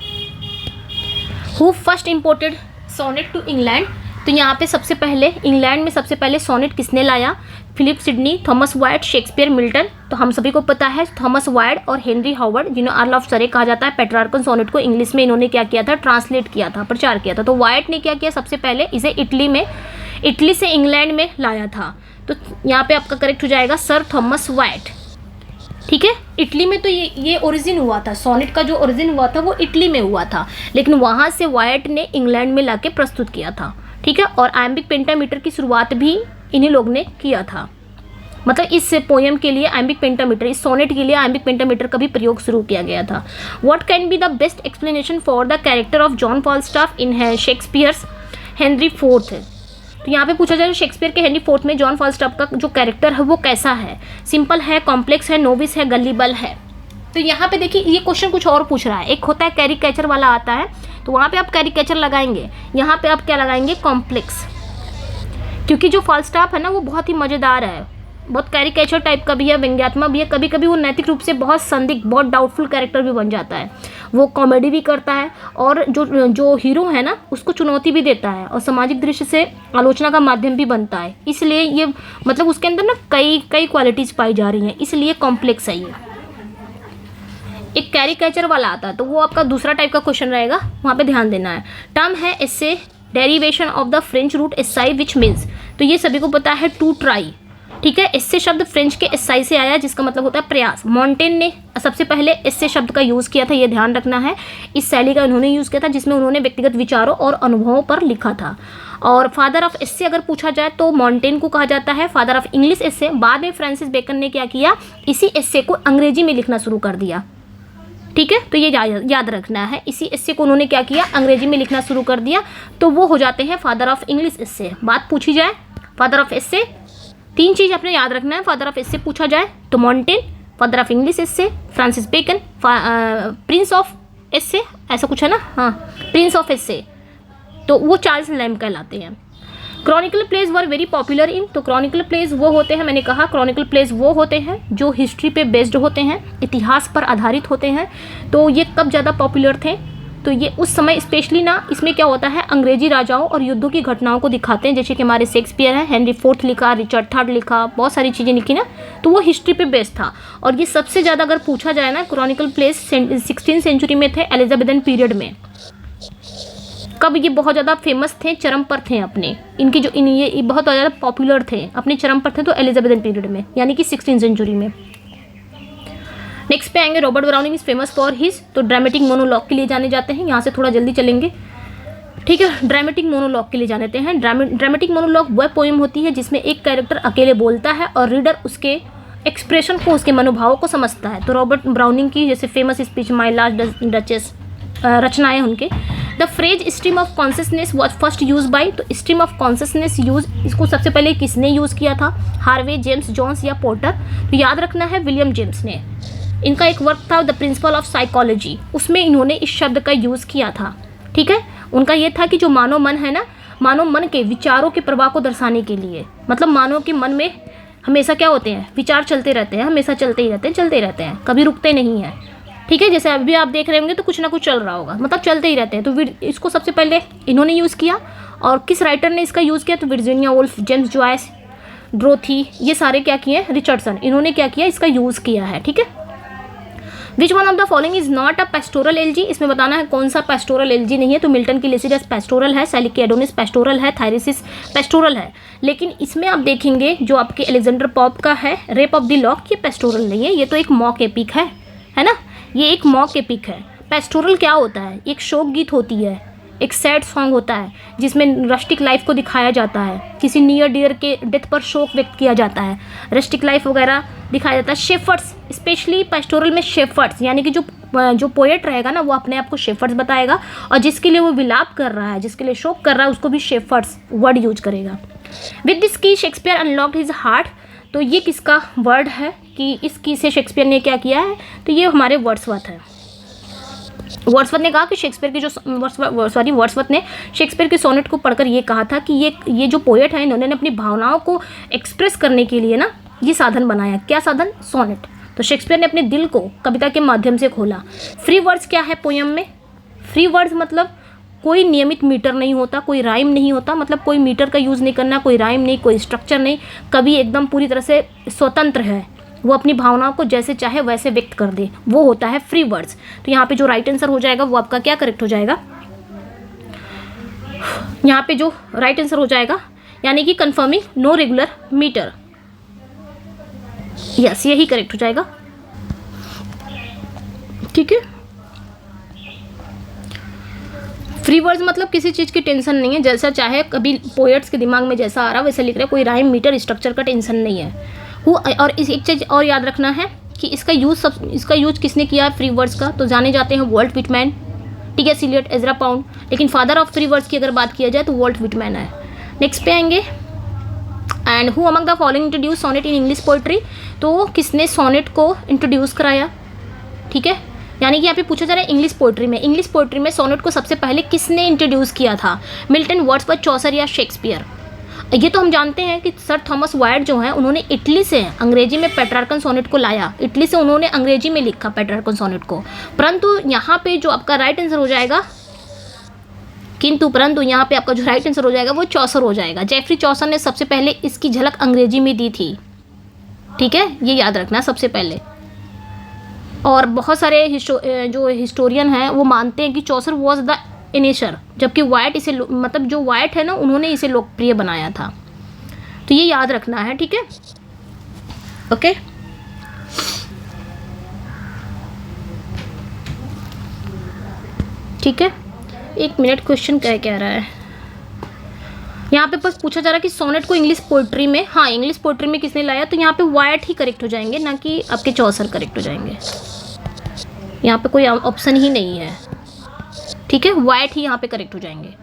A: Who first imported sonnet to England? तो यहाँ पे सबसे पहले इंग्लैंड में सबसे पहले सोनेट किसने लाया? Philip Sidney, Thomas Wyatt, Shakespeare, Milton. तो हम सभी को पता है थॉमस वाइट और हेनरी हावर्ड, जिन्हें अर्ल ऑफ सरे कहा जाता है, पेट्रार्कन सोनेट को इंग्लिश में इन्होंने क्या किया था? ट्रांसलेट किया था, प्रचार किया था। तो वाइट ने क्या किया? सबसे पहले इसे इटली से इंग्लैंड में लाया था। तो यहाँ पे आपका करेक्ट हो जाएगा सर थॉमस वाइट, ठीक है। इटली में तो ये ओरिजिन हुआ था, सोनेट का जो ओरिजिन हुआ था वो इटली में हुआ था, लेकिन वहाँ से वाइट ने इंग्लैंड में लाके प्रस्तुत किया था, ठीक है। और आयम्बिक पेंटामीटर की शुरुआत भी इन्हीं लोग ने किया था। मतलब इस पोएम के लिए आयम्बिक पेंटामीटर, इस सोनेट के लिए आयम्बिक पेंटामीटर का भी प्रयोग शुरू किया गया था। What can be the best explanation for the character of John Falstaff in Shakespeare's Henry fourth? तो यहाँ पे पूछा जाए शेक्सपियर के हेनरी फोर्थ में जॉन फॉलस्टाफ का जो कैरेक्टर है वो कैसा है? सिंपल है, कॉम्प्लेक्स है, नोविस है, गलीबल है? तो यहाँ पे देखिए ये क्वेश्चन कुछ और पूछ रहा है। एक होता है कैरिकेचर वाला आता है, तो वहाँ पे आप कैरिकेचर लगाएंगे, यहाँ पे आप क्या लगाएंगे? कॉम्प्लेक्स। क्योंकि जो फॉलस्टाफ है ना वो बहुत ही मज़ेदार है, बहुत कैरिकेचर टाइप का भी है, व्यंग्यात्मक भी है, कभी कभी वो नैतिक रूप से बहुत संदिग्ध, बहुत डाउटफुल कैरेक्टर भी बन जाता है। वो कॉमेडी भी करता है और जो हीरो है ना उसको चुनौती भी देता है और सामाजिक दृष्टि से आलोचना का माध्यम भी बनता है। इसलिए ये मतलब उसके अंदर ना कई क्वालिटीज़ पाई जा रही हैं, इसलिए कॉम्प्लेक्स है ये। एक कैरिकेचर वाला आता है तो वो आपका दूसरा टाइप का क्वेश्चन रहेगा, वहाँ पे ध्यान देना है। टर्म है essay, derivation of the French root essai which means. तो ये सभी को पता है टू ट्राई, ठीक है। एस्से शब्द फ्रेंच के एस्साई से आया, जिसका मतलब होता है प्रयास। मॉन्टेन ने सबसे पहले एस्से शब्द का यूज़ किया था, ये ध्यान रखना है। इस शैली का उन्होंने यूज़ किया था जिसमें उन्होंने व्यक्तिगत विचारों और अनुभवों पर लिखा था। और फादर ऑफ एस्से अगर पूछा जाए तो मॉन्टेन को कहा जाता है फादर ऑफ इंग्लिश एस्से। बाद में फ्रांसिस बेकन ने क्या किया, इसी एस्से को अंग्रेजी में लिखना शुरू कर दिया। ठीक है, तो ये याद रखना है, इसी एस्से को उन्होंने क्या किया, अंग्रेजी में लिखना शुरू कर दिया, तो वो हो जाते हैं फादर ऑफ इंग्लिश एस्से। बात पूछी जाए फादर ऑफ एस्से, 3 चीज़ अपने याद रखना है। फादर ऑफ एस्से पूछा जाए तो Montaigne, father of English essay Francis Bacon, prince of essay ऐसा कुछ है ना, हाँ प्रिंस ऑफ एस्से, तो वो चार्ल्स लैम्ब कहलाते हैं। Chronicle plays were very popular in, तो क्रॉनिकल प्लेज वो होते हैं, मैंने कहा क्रॉनिकल प्लेज वो होते हैं जो हिस्ट्री पे बेस्ड होते हैं, इतिहास पर आधारित होते हैं। तो ये कब ज़्यादा पॉपुलर थे, तो ये उस समय स्पेशली ना, इसमें क्या होता है, अंग्रेजी राजाओं और युद्धों की घटनाओं को दिखाते हैं, जैसे कि हमारे शेक्सपियर है, हेनरी IV लिखा, रिचर्ड III लिखा, बहुत सारी चीज़ें लिखी ना, तो वो हिस्ट्री पे बेस्ड था। और ये सबसे ज़्यादा अगर पूछा जाए ना, क्रॉनिकल प्लेज 16th सेंचुरी में थे, एलिजाबेथन पीरियड में। कब ये बहुत ज़्यादा फेमस थे, चरम पर थे अपने, इनकी जो ये बहुत ज़्यादा पॉपुलर थे, अपने चरम पर थे, तो एलिजाबेथन पीरियड में, यानी कि 16th सेंचुरी में। नेक्स्ट पे आएंगे Robert browning is famous for his, तो ड्रामेटिक मोनोलॉग के लिए जाने जाते हैं, यहाँ से थोड़ा जल्दी चलेंगे। ठीक है, ड्रामेटिक मोनोलॉग के लिए जाते हैं। ड्रामेटिक मोनोलॉग वह पोएम होती है जिसमें एक कैरेक्टर अकेले बोलता है और रीडर उसके एक्सप्रेशन को, उसके मनोभावों को समझता है। तो रॉबर्ट ब्राउनिंग की जैसे famous speech my last duchess रचनाएं उनके। The phrase stream of consciousness was first use by, तो स्ट्रीम ऑफ कॉन्शियसनेस यूज, इसको सबसे पहले किसने यूज़ किया था, हार्वे, जेम्स जॉन्स या पोर्टर, तो याद रखना है विलियम जेम्स ने। इनका एक वर्क था द प्रिंसिपल ऑफ साइकोलॉजी, उसमें इन्होंने इस शब्द का यूज़ किया था। ठीक है, उनका ये था कि जो मानव मन है ना, मानव मन के विचारों के प्रवाह को दर्शाने के लिए, मतलब मानव के मन में हमेशा क्या होते हैं, विचार चलते रहते हैं, हमेशा चलते ही रहते हैं, चलते ही रहते हैं, कभी रुकते नहीं हैं। ठीक है, जैसे अभी आप देख रहे होंगे तो कुछ ना कुछ चल रहा होगा, मतलब चलते ही रहते हैं। तो इसको सबसे पहले इन्होंने यूज़ किया, और किस राइटर ने इसका यूज़ किया, तो Virginia Woolf, James Joyce, Dorothy, ये सारे क्या किए, रिचर्डसन, इन्होंने क्या किया, इसका यूज़ किया है। ठीक है, which one of the following is not a pastoral LG, इसमें बताना है कौन सा पेस्टोरल एलजी नहीं है। तो मिल्टन की लेसिडस पेस्टोरल है, सेलिक की एडोनिस पेस्टोरल है, थायरिसिस पेस्टोरल है। लेकिन इसमें आप देखेंगे जो आपके अलेक्जेंडर पॉप का है रेप ऑफ द लॉक, ये पेस्टोरल नहीं है, ये तो एक मॉक एपिक है ना, ये एक मॉक एपिक है। पेस्टोरल क्या होता है, एक शोक गीत होती है, एक सैड सॉन्ग होता है जिसमें रस्टिक लाइफ को दिखाया जाता है, किसी नियर डियर के डेथ पर शोक व्यक्त किया जाता है, रस्टिक लाइफ वगैरह दिखाया जाता है। शेफर्ड्स, स्पेशली पेस्टोरल में शेफर्ड्स, यानी कि जो पोएट रहेगा ना वो अपने आप को शेफर्ड्स बताएगा, और जिसके लिए वो विलाप कर रहा है, जिसके लिए शोक कर रहा है, उसको भी शेफर्ड्स वर्ड यूज करेगा। विद दिस की शेक्सपियर अनलॉक्ड हिज हार्ट, तो ये किसका वर्ड है कि इस की से शेक्सपियर ने क्या किया है, तो ये हमारे वर्ड्सवर्थ है। वर्ड्सवर्थ ने कहा कि शेक्सपियर की जो वर्ड्सवर्थ ने शेक्सपियर के सोनेट को पढ़कर ये कहा था कि ये जो पोएट है इन्होंने अपनी भावनाओं को एक्सप्रेस करने के लिए ना ये साधन बनाया। क्या साधन, सोनेट। तो शेक्सपियर ने अपने दिल को कविता के माध्यम से खोला। फ्री वर्ड्स क्या है पोएम में, फ्री वर्ड्स मतलब कोई नियमित मीटर नहीं होता, कोई राइम नहीं होता, मतलब कोई मीटर का यूज़ नहीं करना, कोई राइम नहीं, कोई स्ट्रक्चर नहीं, कभी एकदम पूरी तरह से स्वतंत्र है, वो अपनी भावनाओं को जैसे चाहे वैसे व्यक्त कर दे, वो होता है फ्री वर्ड्स। तो यहाँ पे जो राइट आंसर हो जाएगा वो आपका क्या करेक्ट हो जाएगा, यहाँ पे जो राइट आंसर हो जाएगा यानी कि conforming no regular meter, yes यही करेक्ट हो जाएगा। ठीक है, फ्री वर्ड्स मतलब किसी चीज़ की टेंशन नहीं है, जैसा चाहे कभी पोएट्स के दिमाग में जैसा आ रहा वैसे लिख रहे, कोई राइम मीटर स्ट्रक्चर का टेंशन नहीं है। और इस एक चीज़ और याद रखना है कि इसका यूज किसने किया है फ्री वर्ड्स का, तो जाने जाते हैं वॉल्ट विटमैन, ठीक है, सिलियट, एजरा पाउंड, लेकिन फादर ऑफ फ्री वर्ड्स की अगर बात किया जाए तो वॉल्ट विटमैन है। नेक्स्ट पे आएंगे, and who among the following introduce sonnet in English poetry, तो किसने सोनेट को इंट्रोड्यूस कराया। ठीक है, यानी कि यहाँ पे पूछा जा रहा है इंग्लिश पोइट्री में सोनेट को सबसे पहले किसने इंट्रोड्यूस किया था, मिल्टन, वर्ड्सवर्थ, चौसर या शेक्सपियर। ये तो हम जानते हैं कि सर थॉमस वाइट जो हैं उन्होंने इटली से अंग्रेजी में पेट्रार्कन सोनेट को लाया, इटली से उन्होंने अंग्रेजी में लिखा पेट्रार्कन सोनेट को, परंतु यहाँ पे जो आपका राइट आंसर हो जाएगा परंतु यहाँ पे आपका जो राइट आंसर हो जाएगा वो चौसर हो जाएगा। जेफरी चौसर ने सबसे पहले इसकी झलक अंग्रेजी में दी थी। ठीक है, ये याद रखना सबसे पहले। और बहुत सारे जो हिस्टोरियन हैं वो मानते हैं कि चौसर वॉज द इनिशियर, जबकि वाइट इसे मतलब जो वाइट है ना उन्होंने इसे लोकप्रिय बनाया था। तो ये याद रखना है। ठीक है, ओके। ठीक है, 1 मिनट, क्वेश्चन क्या कह रहा है यहाँ पे? बस पूछा जा रहा है कि सोनेट को इंग्लिश पोइट्री में, हाँ इंग्लिश पोइट्री में किसने लाया, तो यहाँ पे वायट ही करेक्ट हो जाएंगे, ना कि आपके चौसर करेक्ट हो जाएंगे। यहाँ पे कोई ऑप्शन ही नहीं है, ठीक है, वायट ही यहाँ पे करेक्ट हो जाएंगे।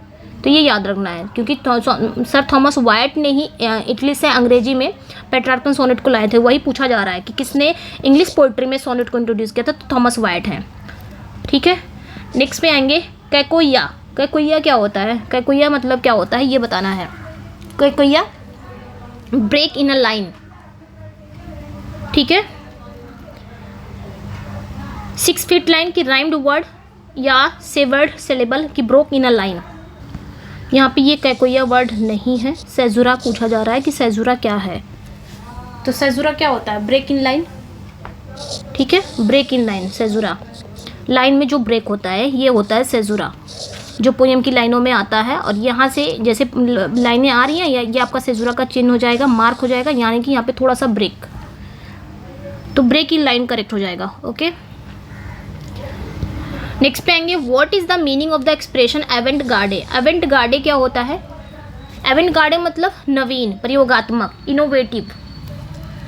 A: तो ये याद रखना है, क्योंकि सर थॉमस वायट ने ही इटली से अंग्रेजी में पेट्रार्कन सोनेट को लाए थे। वही पूछा जा रहा है कि किसने इंग्लिश पोइट्री में सोनेट को इंट्रोड्यूस किया था, तो थॉमस वायट हैं। ठीक है, नेक्स्ट पे आएंगे कैकोइया। कैकोइया क्या होता है? कैकोइया मतलब क्या होता है ये बताना है। कैकोइया, ब्रेक इन अ लाइन। ठीक है, 6 फीट लाइन की राइम्ड वर्ड या सेवर्ड सिलेबल की ब्रोक इन अ लाइन। यहाँ पे ये कैकोइया वर्ड नहीं है। सेजुरा पूछा जा रहा है कि सेजुरा क्या है, तो सेजुरा क्या होता है? Break in line. ठीक है, break in line, caesura line में जो ब्रेक होता है ये होता है सेजुरा, जो पोएम की लाइनों में आता है। और यहाँ से जैसे लाइनें आ रही हैं, ये आपका सेजुरा का चिन्ह हो जाएगा, मार्क हो जाएगा, यानी कि यहाँ पे थोड़ा सा ब्रेक, तो ब्रेक इन लाइन करेक्ट हो जाएगा। ओके, नेक्स्ट पे आएंगे, what is the meaning of the expression avant garde. Avant garde क्या होता है? एवेंट गार्डे मतलब नवीन, प्रयोगात्मक, इनोवेटिव।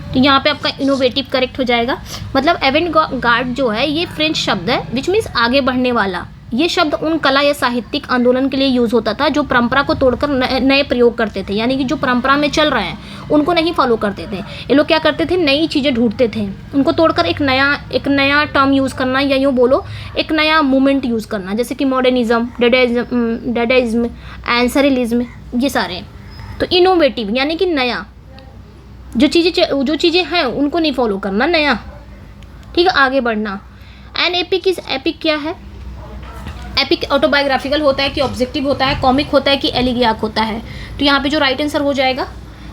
A: तो यहाँ पे आपका इनोवेटिव करेक्ट हो जाएगा। मतलब एवेंट गार्ड जो है ये फ्रेंच शब्द है, विच मीन्स आगे बढ़ने वाला। ये शब्द उन कला या साहित्यिक आंदोलन के लिए यूज़ होता था जो परंपरा को तोड़कर नए प्रयोग करते थे, यानी कि जो परंपरा में चल रहे हैं उनको नहीं फॉलो करते थे। ये लोग क्या करते थे? नई चीज़ें ढूंढते थे, उनको तोड़कर एक नया टर्म यूज़ करना, या यूँ बोलो एक नया मूवमेंट यूज़ करना, जैसे कि मॉडर्निज्म, डेडाइज्म, एंसरिलिज्म, ये सारे। तो इनोवेटिव यानी कि नया, जो चीज़ें हैं उनको नहीं फॉलो करना, नया। ठीक है, आगे बढ़ना। एन एपिक इज, एपिक क्या है? एपिक ऑटोबायोग्राफिकल होता है कि ऑब्जेक्टिव होता है, कॉमिक होता है कि एलिगियाक होता है? तो यहाँ पे जो राइट आंसर हो जाएगा,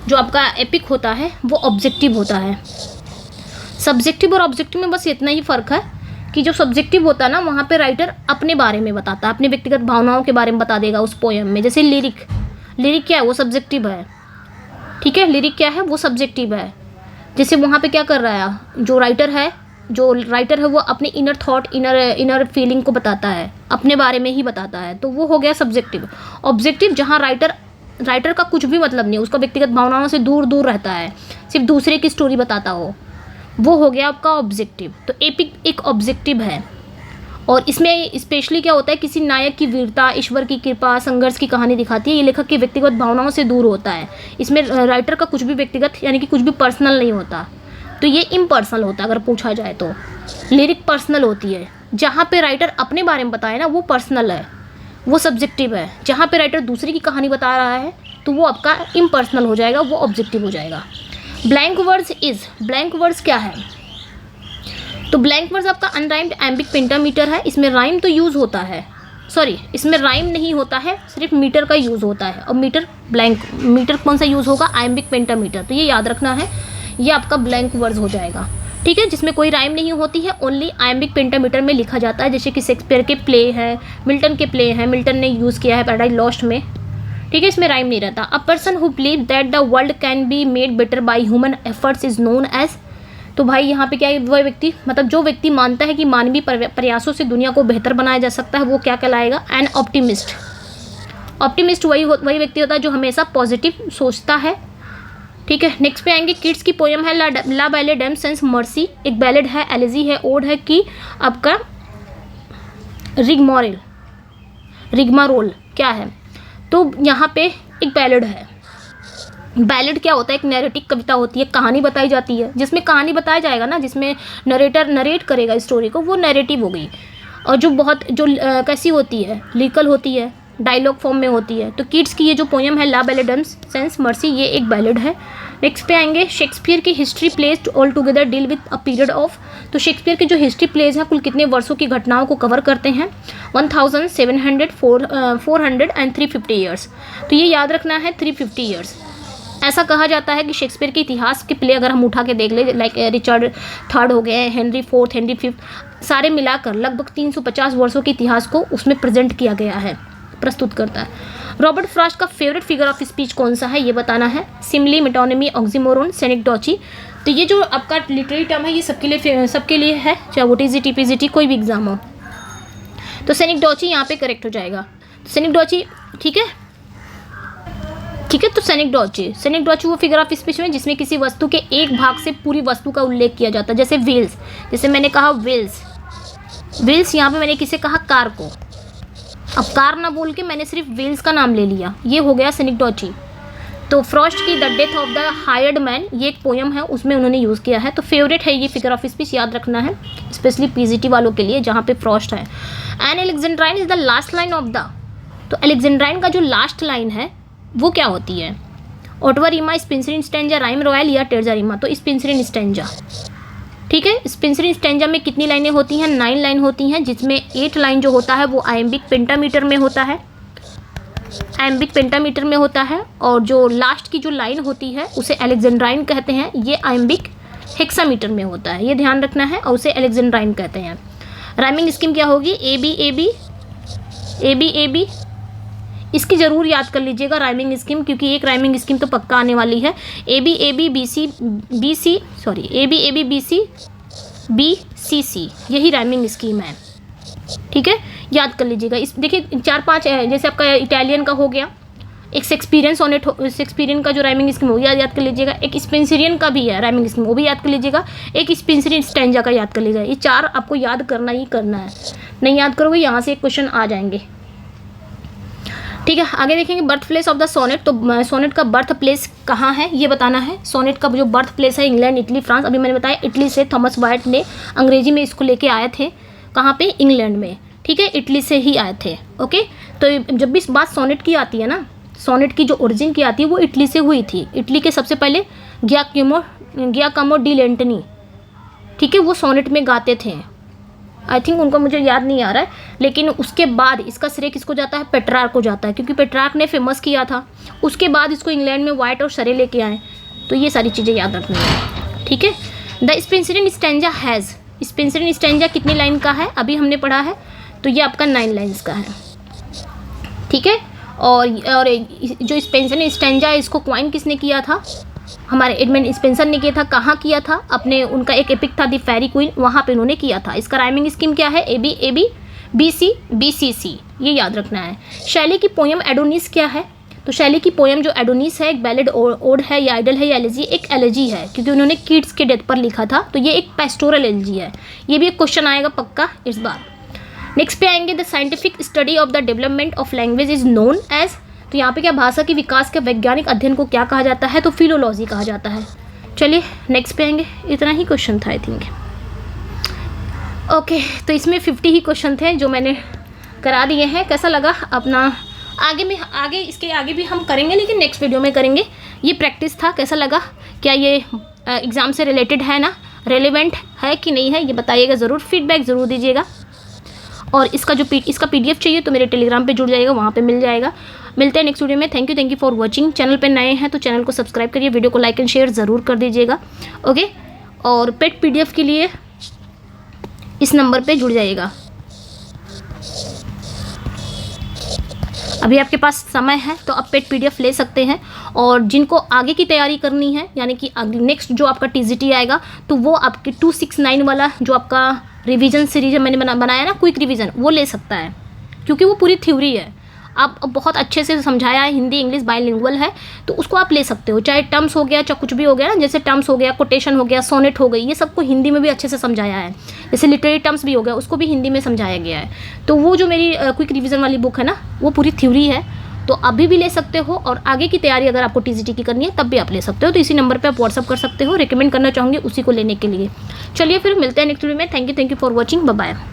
A: जो आपका एपिक होता है वो ऑब्जेक्टिव होता है। सब्जेक्टिव और ऑब्जेक्टिव में बस इतना ही फ़र्क है कि जो सब्जेक्टिव होता है ना, वहाँ पे राइटर अपने बारे में बताता है, अपने व्यक्तिगत भावनाओं के बारे में बता देगा उस पोएम में। जैसे लिरिक, लिरिक क्या है? वो सब्जेक्टिव है। ठीक है, लिरिक क्या है? वो सब्जेक्टिव है। जैसे वहाँ पे क्या कर रहा है जो राइटर है वो अपने इनर थॉट, इनर फीलिंग को बताता है, अपने बारे में ही बताता है, तो वो हो गया सब्जेक्टिव। ऑब्जेक्टिव जहाँ राइटर का कुछ भी मतलब नहीं, उसका व्यक्तिगत भावनाओं से दूर दूर रहता है, सिर्फ दूसरे की स्टोरी बताता हो, वो हो गया आपका ऑब्जेक्टिव। तो एपिक एक ऑब्जेक्टिव है, और इसमें स्पेशली क्या होता है, किसी नायक की वीरता, ईश्वर की कृपा, संघर्ष की कहानी दिखाती है। ये लेखक की व्यक्तिगत भावनाओं से दूर होता है। इसमें राइटर का कुछ भी व्यक्तिगत यानी कि कुछ भी पर्सनल नहीं होता, तो ये इम्पर्सनल होता है। अगर पूछा जाए तो लिरिक पर्सनल होती है। जहाँ पे राइटर अपने बारे में बताए ना, वो पर्सनल है, वो सब्जेक्टिव है। जहाँ पे राइटर दूसरे की कहानी बता रहा है तो वो आपका इम्पर्सनल हो जाएगा, वो ऑब्जेक्टिव हो जाएगा। Blank words is, blank words क्या है? तो ब्लैंक वर्ड्स आपका अनराइम्ड एम्बिक पेंटामीटर है। इसमें राइम तो यूज़ होता है, सॉरी इसमें राइम नहीं होता है, सिर्फ मीटर का यूज़ होता है। और मीटर कौन सा यूज़ होगा? Iambic pentameter. तो ये याद रखना है, ये आपका ब्लैंक वर्ड्स हो जाएगा। ठीक है, जिसमें कोई राइम नहीं होती है, ओनली आयम्बिक पेंटामीटर में लिखा जाता है। जैसे कि शेक्सपियर के प्ले है, मिल्टन के प्ले हैं, मिल्टन ने यूज़ किया है पैराडाइज लॉस्ट में। ठीक है, इसमें राइम नहीं रहता। A person who believe that the world can be made better by human efforts is known as. तो भाई यहाँ पे क्या है? वह व्यक्ति, मतलब जो व्यक्ति मानता है कि मानवीय प्रयासों से दुनिया को बेहतर बनाया जा सकता है, वो क्या कहलाएगा? N optimist. ऑप्टिमिस्ट वही व्यक्ति होता है जो हमेशा पॉजिटिव सोचता है। ठीक है, नेक्स्ट पे आएंगे, किड्स की पोएम है La Belle Dame sans mercy. एक बैलेड है, एलेजी है, ओड है कि आपका रिगमारोल क्या है? तो यहाँ पे एक बैलेड है। बैलेड क्या होता है? एक नैरेटिव कविता होती है, कहानी बताई जाती है। जिसमें कहानी बताया जाएगा ना, जिसमें नरेटर नरेट करेगा स्टोरी को, वो नैरेटिव हो गई। और जो कैसी होती है? लिरिकल होती है, डायलॉग फॉर्म में होती है। तो किड्स की ये जो पोएम है La Belle Dame sans Merci, ये एक बैलेड है। नेक्स्ट पे आएंगे, शेक्सपियर की history plays all together deal with a period of. तो शेक्सपियर की जो हिस्ट्री प्लेज है कुल कितने वर्षों की घटनाओं को कवर करते हैं? 1700, 400 एंड 350 ईयर्स। तो ये याद रखना है, 350 ईयर्स। ऐसा कहा जाता है कि शेक्सपियर के इतिहास के प्ले अगर हम उठा के देख ले, लाइक रिचर्ड III हो गए, हेनरी IV, हेनरी V, सारे मिलाकर लगभग 350 वर्षों के इतिहास को उसमें प्रेजेंट किया गया है, प्रस्तुत करता है। रॉबर्ट फ्रॉस्ट का फेवरेट फिगर ऑफ स्पीच कौन सा है? ये बताना है। Simli, metonymy, oxymoron, सेनेक्डोची। तो ये जो आपका लिटरेरी टर्म है ये सबके लिए है, चाहे वो टीजीटी पीजीटी कोई भी एग्जाम हो। तो सेनिकडोची यहाँ पे करेक्ट हो जाएगा। सेनिकडोची ठीक है, ठीक है। तो सेनिकडोची वो फिगर ऑफ स्पीच में जिसमें किसी वस्तु के एक भाग से पूरी वस्तु का उल्लेख किया जाता है, जैसे व्हील्स, जैसे मैंने कहा व्हील्स यहाँ पे मैंने किसे कहा, कार को। अब कार ना बोल के मैंने सिर्फ व्हील्स का नाम ले लिया, ये हो गया सेनिकडोची। तो फ्रॉस्ट की the death of the hired man, ये एक पोयम है, उसमें उन्होंने यूज़ किया है। तो फेवरेट है ये फिगर ऑफ स्पीच, याद रखना है स्पेशली पीजीटी वालों के लिए जहाँ पे फ्रॉस्ट है। And Alexandrine is the last line of the, तो अलेक्जेंड्राइन का जो लास्ट लाइन है वो क्या होती है, ottava rima, Spenserian stanza, rhyme royal या टेर्जा रीमा। तो स्पेंसर इन स्टैंजा, ठीक है। स्पेंसर इन स्टैंजा में कितनी लाइनें होती हैं, 9 लाइन होती हैं, जिसमें 8 लाइन जो होता है वो आयम्बिक पेंटामीटर में होता है, आयम्बिक पेंटामीटर में होता है। और जो लास्ट की जो लाइन होती है उसे अलेक्जेंड्राइन कहते हैं, ये आयम्बिक हेक्सामीटर में होता है, ये ध्यान रखना है, और उसे अलेक्जेंड्राइन कहते हैं। राइमिंग स्कीम क्या होगी, A B A B A B A B, इसकी ज़रूर याद कर लीजिएगा राइमिंग स्कीम, क्योंकि एक राइमिंग स्कीम तो पक्का आने वाली है। A B A B B C B C, sorry A B B C B C C, यही राइमिंग स्कीम है, ठीक है, याद कर लीजिएगा। इस देखिए 4-5 जैसे आपका इटालियन का हो गया, एक शेक्सपियरियन सोनेट, शेक्सपियरियन का जो राइमिंग स्कीम हो गया याद कर लीजिएगा, एक स्पेंसरियन का भी है राइमिंग स्कीम, वो भी याद कर लीजिएगा, एक स्पेंसर इन स्टैंजा का याद कर लीजिएगा। ये 4 आपको याद करना ही करना है, नहीं याद करोगे यहाँ से एक क्वेश्चन आ जाएंगे, ठीक है। आगे देखेंगे birth place of the sonnet, तो सोनेट का बर्थ प्लेस कहाँ है ये बताना है। सोनेट का जो बर्थ प्लेस है इंग्लैंड, इटली, फ्रांस। अभी मैंने बताया इटली से थॉमस वाइट ने अंग्रेजी में इसको लेके आए थे, कहाँ पे, इंग्लैंड में, ठीक है, इटली से ही आए थे, ओके। तो जब भी इस बात सोनेट की आती है ना, सोनेट की जो ओरिजिन की आती है वो इटली से हुई थी। इटली के सबसे पहले गियाकोमो डी लेंटनी, ठीक है, वो सोनेट में गाते थे। आई थिंक उनको मुझे याद नहीं आ रहा है, लेकिन उसके बाद इसका श्रेय किसको जाता है, पेट्रार्क को जाता है, क्योंकि पेट्रार्क ने फेमस किया था। उसके बाद इसको इंग्लैंड में वाइट और शरे लेके आए। तो ये सारी चीज़ें याद रखनी है, ठीक है। The Spencer in stanza has, Spencer in stanza कितनी लाइन का है अभी हमने पढ़ा है, तो ये आपका 9 लाइन्स का है, ठीक है। और जो स्पेंसर इन स्टैंजा है इसको क्वाइन किसने किया था, हमारे एडमंड स्पेंसर ने किया था। कहाँ किया था, अपने उनका एक एपिक था द फेरी क्वीन, वहाँ पे उन्होंने किया था। इसका राइमिंग स्कीम क्या है, ए बी बी सी सी, ये याद रखना है। शैली की पोयम एडोनिस क्या है, तो शैली की पोयम जो एडोनिस है एक बैलेड ओड है या आइडल है या एलेजी, एक एलेजी है, क्योंकि उन्होंने किड्स के डेथ पर लिखा था, तो ये एक पेस्टोरल एलेजी है। ये भी एक क्वेश्चन आएगा पक्का इस बार। नेक्स्ट पे आएंगे the scientific study of the development of language is known as, तो यहाँ पे क्या, भाषा के विकास के वैज्ञानिक अध्ययन को क्या कहा जाता है, तो फिलोलॉजी कहा जाता है। चलिए नेक्स्ट पे आएंगे, इतना ही क्वेश्चन था आई थिंक, ओके। तो इसमें 50 ही क्वेश्चन थे जो मैंने करा दिए हैं। कैसा लगा अपना, आगे इसके आगे भी हम करेंगे, लेकिन नेक्स्ट वीडियो में करेंगे। ये प्रैक्टिस था, कैसा लगा, क्या ये एग्ज़ाम से रिलेटेड है ना, रेलेवेंट है कि नहीं है, ये बताइएगा ज़रूर, फीडबैक ज़रूर दीजिएगा। और इसका जो इसका PDF चाहिए तो मेरे टेलीग्राम पे जुड़ जाएगा, वहाँ पे मिल जाएगा। मिलते हैं नेक्स्ट वीडियो में। Thank you for watching. Channel पे नए हैं तो चैनल को सब्सक्राइब करिए, वीडियो को लाइक एंड शेयर ज़रूर कर दीजिएगा, ओके। और पेड PDF के लिए इस नंबर पे जुड़ जाइएगा। अभी आपके पास समय है तो आप पेड PDF ले सकते हैं। और जिनको आगे की तैयारी करनी है, यानी कि नेक्स्ट जो आपका TGT आएगा, तो वो आपके 269 वाला जो आपका रिवीजन सीरीज मैंने बनाया ना, क्विक रिवीजन, वो ले सकता है, क्योंकि वो पूरी थ्योरी है। आप बहुत अच्छे से समझाया है, हिंदी इंग्लिश बाइलिंगुअल है, तो उसको आप ले सकते हो। चाहे टर्म्स हो गया, चाहे कुछ भी हो गया ना, जैसे टर्म्स हो गया, कोटेशन हो गया, सोनेट हो गई, ये सबको हिंदी में भी अच्छे से समझाया है। जैसे लिटरेरी टर्म्स भी हो गया, उसको भी हिंदी में समझाया गया है। तो वो जो मेरी क्विक रिवीजन वाली बुक है ना, वो पूरी थ्योरी है, तो अभी भी ले सकते हो। और आगे की तैयारी अगर आपको TGT की करनी है तब भी आप ले सकते हो। तो इसी नंबर पे आप व्हाट्सअप कर सकते हो, रिकमेंड करना चाहूँगी उसी को लेने के लिए। चलिए फिर मिलते हैं नेक्स्ट वीडियो में। Thank you for watching, bye bye.